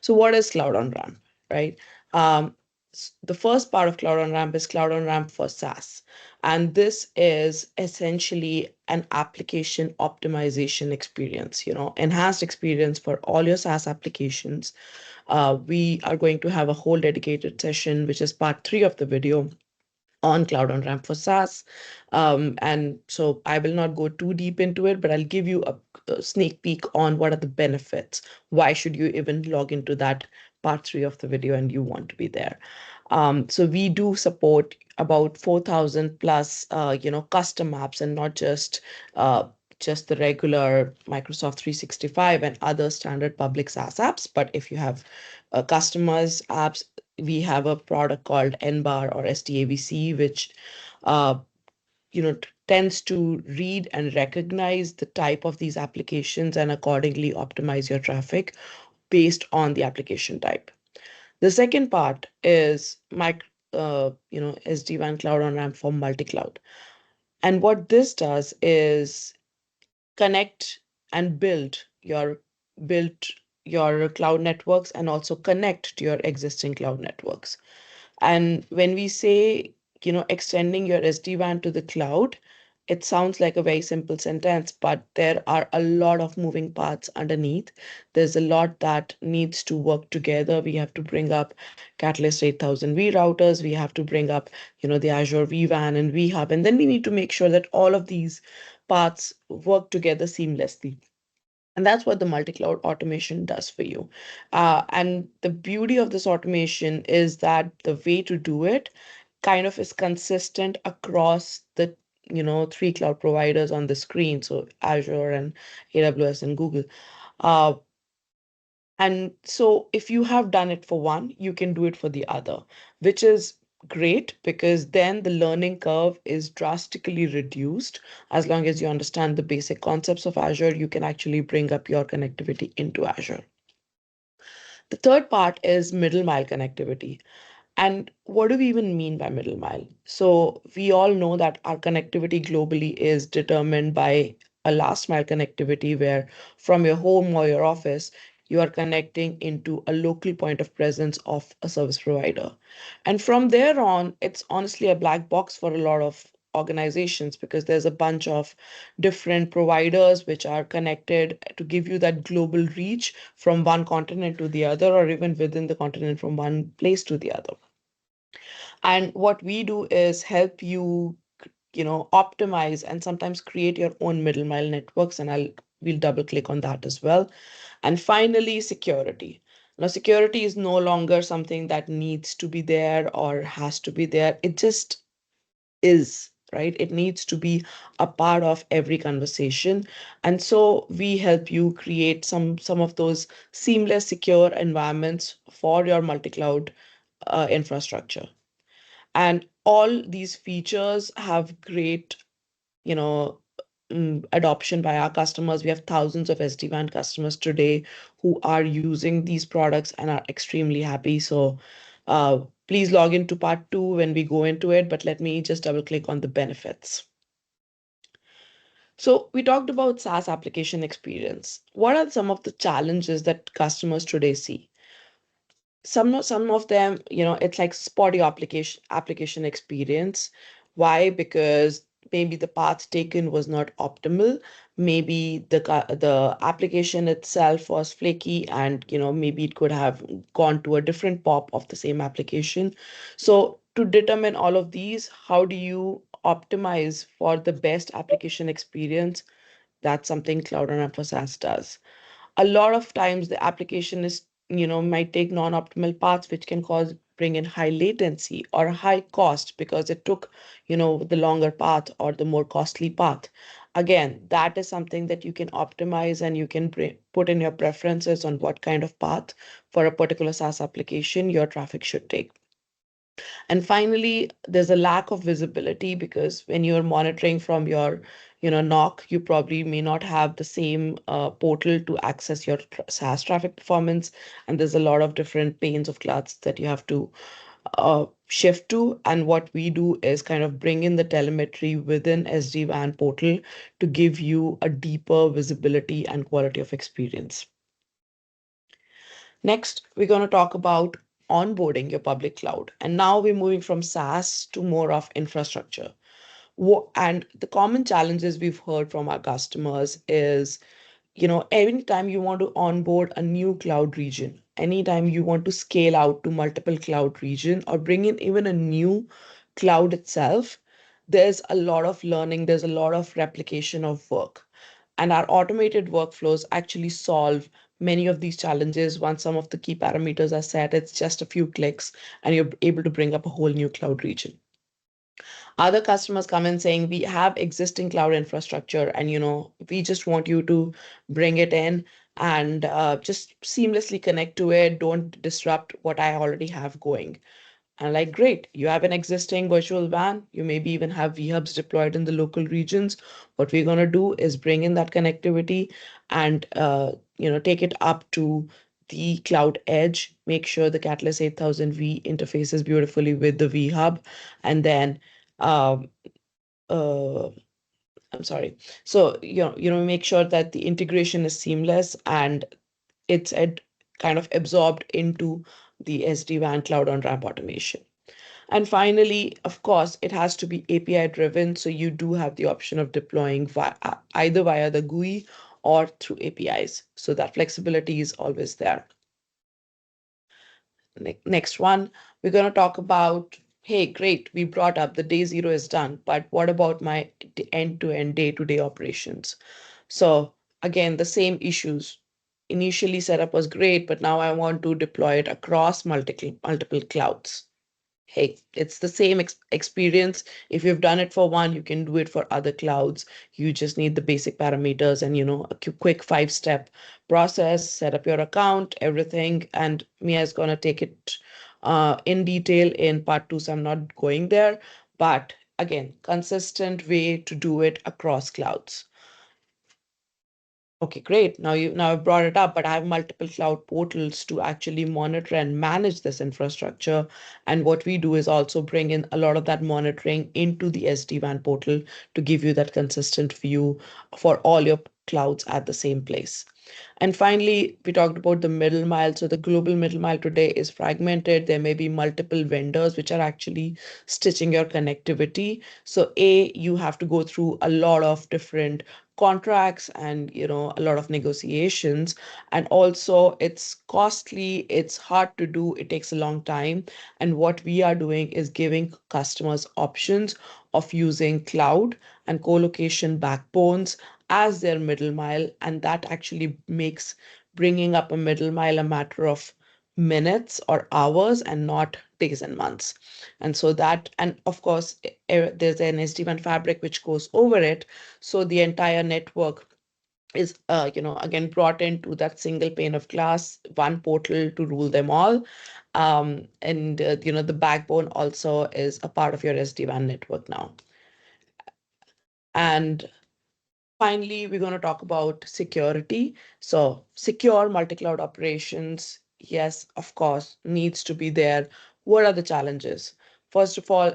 So what is Cloud on Ramp, right? The first part of Cloud on Ramp is Cloud on Ramp for SaaS. And this is essentially an application optimization experience, enhanced experience for all your SaaS applications. We are going to have a whole dedicated session, which is part 3 of the video on Cloud on Ramp for SaaS. And so I will not go too deep into it, but I'll give you a sneak peek on what are the benefits. Why should you even log into that part 3 of the video and you want to be there? So we do support about 4,000 plus, custom apps, and not just the regular Microsoft 365 and other standard public SaaS apps. But if you have customized apps, we have a product called NBAR or SDAVC, which tends to read and recognize the type of these applications and accordingly optimize your traffic based on the application type. The second part is SD-WAN Cloud on Ramp for multi-cloud. And what this does is connect and build your cloud networks and also connect to your existing cloud networks. And when we say, extending your SD-WAN to the cloud, it sounds like a very simple sentence, but there are a lot of moving parts underneath. There's a lot that needs to work together. We have to bring up Catalyst 8000V routers. We have to bring up, the Azure vWAN and vHub. And then we need to make sure that all of these parts work together seamlessly. And that's what the multi-cloud automation does for you. And the beauty of this automation is that the way to do it kind of is consistent across the 3 cloud providers on the screen, so Azure and AWS and Google. And so if you have done it for one, you can do it for the other, which is great because then the learning curve is drastically reduced. As long as you understand the basic concepts of Azure, you can actually bring up your connectivity into Azure. The third part is middle mile connectivity. And what do we even mean by middle mile? So we all know that our connectivity globally is determined by a last mile connectivity where from your home or your office, you are connecting into a local point of presence of a service provider. And from there on, it's honestly a black box for a lot of organizations because there's a bunch of different providers which are connected to give you that global reach from one continent to the other, or even within the continent from one place to the other. And what we do is help you, optimize and sometimes create your own middle mile networks. And we'll double click on that as well. And finally, security. Now, security is no longer something that needs to be there or has to be there. It just is. right? It needs to be a part of every conversation. And so we help you create some of those seamless, secure environments for your multi-cloud infrastructure. And all these features have great, adoption by our customers. We have thousands of SD-WAN customers today who are using these products and are extremely happy. So please log into part 2 when we go into it, but let me just double click on the benefits. So we talked about SaaS application experience. What are some of the challenges that customers today see? Some of them, it's like spotty application experience. Why? Because maybe the path taken was not optimal. Maybe the application itself was flaky, and maybe it could have gone to a different pop of the same application. So to determine all of these, how do you optimize for the best application experience? That's something Cloud on for SaaS does. A lot of times the application is, might take non-optimal paths, which can bring in high latency or high cost because it took, the longer path or the more costly path. Again, that is something that you can optimize, and you can put in your preferences on what kind of path for a particular SaaS application your traffic should take. And finally, there's a lack of visibility because when you're monitoring from your, NOC, you probably may not have the same portal to access your SaaS traffic performance. And there's a lot of different panes of glass that you have to shift to. And what we do is kind of bring in the telemetry within SD-WAN portal to give you a deeper visibility and quality of experience. Next, we're going to talk about onboarding your public cloud. And now we're moving from SaaS to more of infrastructure. And the common challenges we've heard from our customers is, anytime you want to onboard a new cloud region, anytime you want to scale out to multiple cloud region or bring in even a new cloud itself, there's a lot of learning, there's a lot of replication of work. And our automated workflows actually solve many of these challenges. Once some of the key parameters are set, it's just a few clicks and you're able to bring up a whole new cloud region. Other customers come in saying, we have existing cloud infrastructure and, we just want you to bring it in and just seamlessly connect to it. Don't disrupt what I already have going. And like, great, you have an existing virtual WAN. You maybe even have vHubs deployed in the local regions. What we're going to do is bring in that connectivity and, take it up to the cloud edge, make sure the Catalyst 8000V interfaces beautifully with the vHub, and then, I'm sorry. So, make sure that the integration is seamless and it's kind of absorbed into the SD-WAN cloud on-ramp automation. And finally, of course, it has to be API driven. So you do have the option of deploying either via the GUI or through APIs. So that flexibility is always there. Next one, we're going to talk about, hey, great, we brought up the day zero is done, but what about my end-to-end day-to-day operations? So again, the same issues. Initially setup was great, but now I want to deploy it across multiple clouds. Hey, it's the same experience. If you've done it for one, you can do it for other clouds. You just need the basic parameters and, a quick 5-step process, set up your account, everything. And Mia is going to take it in detail in part 2, so I'm not going there. But again, consistent way to do it across clouds. Okay, great. Now I've brought it up, but I have multiple cloud portals to actually monitor and manage this infrastructure. And what we do is also bring in a lot of that monitoring into the SD-WAN portal to give you that consistent view for all your clouds at the same place. And finally, we talked about the middle mile. So the global middle mile today is fragmented. There may be multiple vendors which are actually stitching your connectivity. So you have to go through a lot of different contracts and a lot of negotiations, and also it's costly, it's hard to do, it takes a long time. And what we are doing is giving customers options of using cloud and co-location backbones as their middle mile, and that actually makes bringing up a middle mile a matter of minutes or hours and not days and months. And so that, and of course, there's an SD-WAN fabric which goes over it. So the entire network is, again, brought into that single pane of glass, one portal to rule them all. And the backbone also is a part of your SD-WAN network now. And finally, we're going to talk about security. So secure multi-cloud operations, yes, of course, needs to be there. What are the challenges? First of all,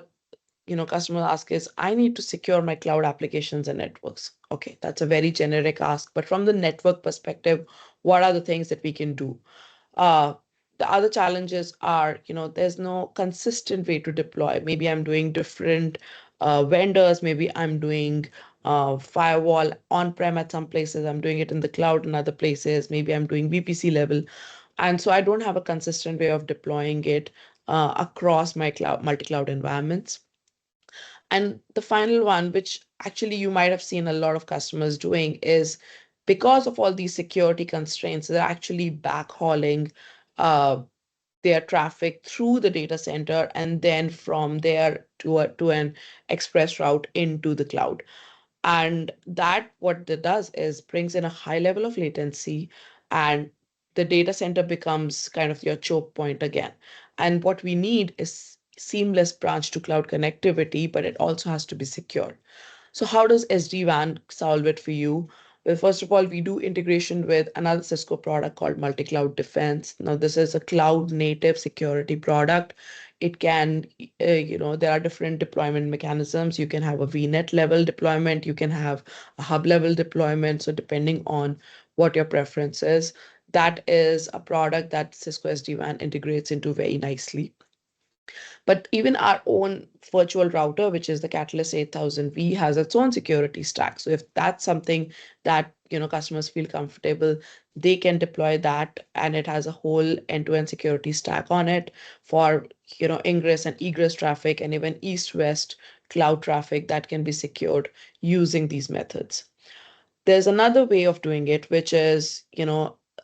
customers ask is, I need to secure my cloud applications and networks. Okay, that's a very generic ask. But from the network perspective, what are the things that we can do? Uh, the other challenges are, there's no consistent way to deploy. Maybe I'm doing different vendors. Maybe I'm doing firewall on-prem at some places. I'm doing it in the cloud in other places. Maybe I'm doing VPC level. And so I don't have a consistent way of deploying it across my multi-cloud environments. And the final one, which actually you might have seen a lot of customers doing, is because of all these security constraints, they're actually backhauling their traffic through the data center and then from there to an express route into the cloud. And that, what it does is brings in a high level of latency, and the data center becomes kind of your choke point again. And what we need is seamless branch to cloud connectivity, but it also has to be secure. So how does SD-WAN solve it for you? Well, first of all, we do integration with another Cisco product called Multi-Cloud Defense. Now, this is a cloud native security product. It can, there are different deployment mechanisms. You can have a VNet level deployment. You can have a hub level deployment. So depending on what your preference is, that is a product that Cisco SD-WAN integrates into very nicely. But even our own virtual router, which is the Catalyst 8000V, has its own security stack. So if that's something that customers feel comfortable, they can deploy that, and it has a whole end-to-end security stack on it for ingress and egress traffic, and even east-west cloud traffic that can be secured using these methods. There's another way of doing it, which is,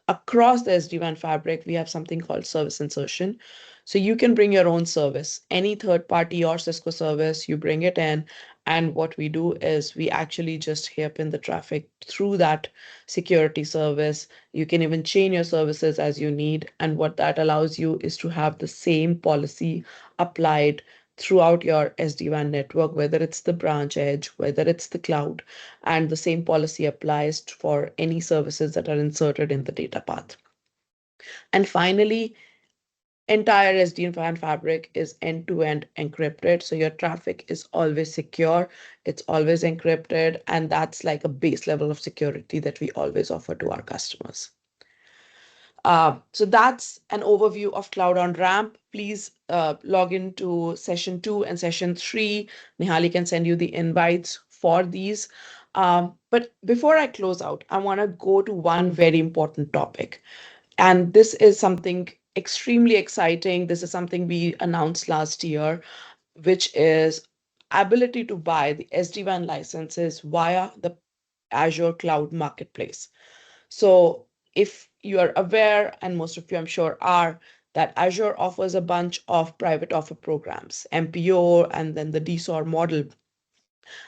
across the SD-WAN fabric, we have something called service insertion. So you can bring your own service, any third party or Cisco service, you bring it in. And what we do is we actually just hairpin the traffic through that security service. You can even chain your services as you need. And what that allows you is to have the same policy applied throughout your SD-WAN network, whether it's the branch edge, whether it's the cloud, and the same policy applies for any services that are inserted in the data path. And finally, entire SD-WAN fabric is end-to-end encrypted. So your traffic is always secure. It's always encrypted. And that's like a base level of security that we always offer to our customers. So that's an overview of Cloud OnRamp. Please log into session 2 and session 3. Nihali can send you the invites for these. But before I close out, I want to go to one very important topic. And this is something extremely exciting. This is something we announced last year, which is ability to buy the SD-WAN licenses via the Azure Cloud Marketplace. So if you are aware, and most of you I'm sure are, that Azure offers a bunch of private offer programs, MPO, and then the DSOR model.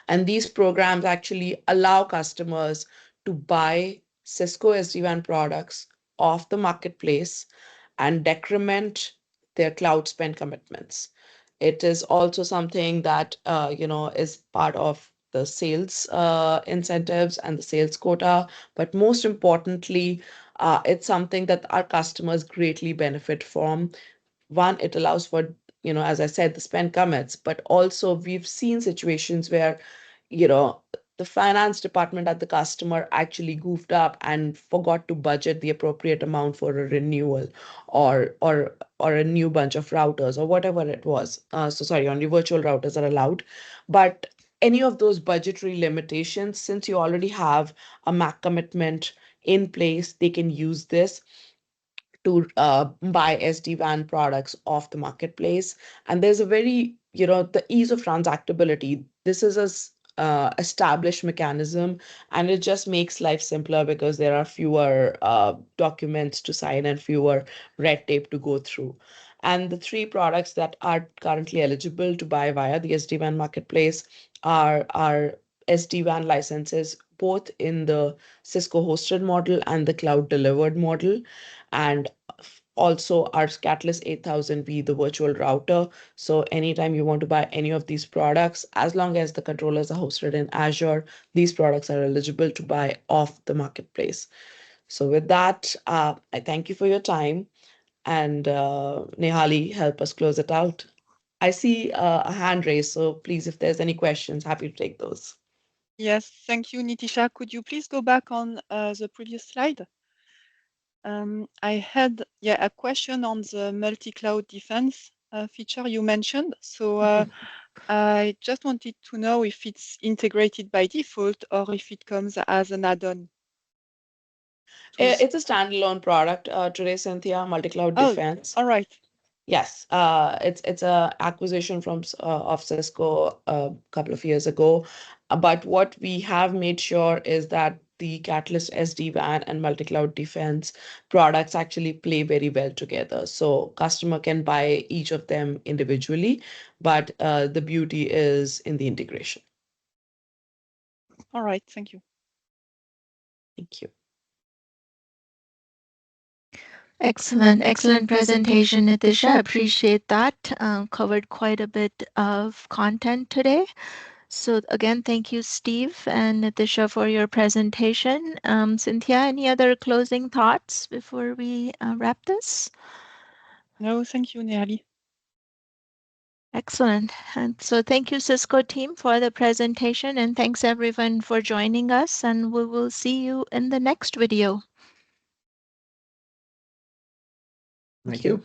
And these programs actually allow customers to buy Cisco SD-WAN products off the marketplace and decrement their cloud spend commitments. It is also something that is part of the sales incentives and the sales quota. But most importantly, it's something that our customers greatly benefit from. One, it allows for, as I said, the spend commits, but also we've seen situations where, the finance department at the customer actually goofed up and forgot to budget the appropriate amount for a renewal or a new bunch of routers or whatever it was. So sorry, only virtual routers are allowed. But any of those budgetary limitations, since you already have a MAC commitment in place, they can use this to buy SD-WAN products off the marketplace. And there's a very, the ease of transactability. This is established mechanism, and it just makes life simpler because there are fewer documents to sign and fewer red tape to go through. And the three products that are currently eligible to buy via the SD-WAN marketplace are SD-WAN licenses, both in the Cisco hosted model and the cloud delivered model, and also our Catalyst 8000V, the virtual router. So anytime you want to buy any of these products, as long as the controllers are hosted in Azure, these products are eligible to buy off the marketplace. So with that, I thank you for your time. And Nehali, help us close it out. I see a hand raised, so please, if there's any questions, happy to take those. Yes, thank you, Nitisha. Could you please go back on the previous slide? I had a question on the multi-cloud defense feature you mentioned. So I just wanted to know if it's integrated by default or if it comes as an add-on. It's a standalone product today, Cynthia, multi-cloud defense. All right. Yes, it's a acquisition from of Cisco a couple of years ago. But what we have made sure is that the Catalyst SD-WAN and multi-cloud defense products actually play very well together. So customer can buy each of them individually, but the beauty is in the integration. All right, thank you. Thank you. Excellent presentation, Nitisha. Appreciate that. Covered quite a bit of content today. So again, thank you, Steve and Nitisha, for your presentation. Cynthia, any other closing thoughts before we wrap this? No, thank you, Nehali. Excellent. And so thank you, Cisco team, for the presentation, and thanks everyone for joining us, and we will see you in the next video. Thank you.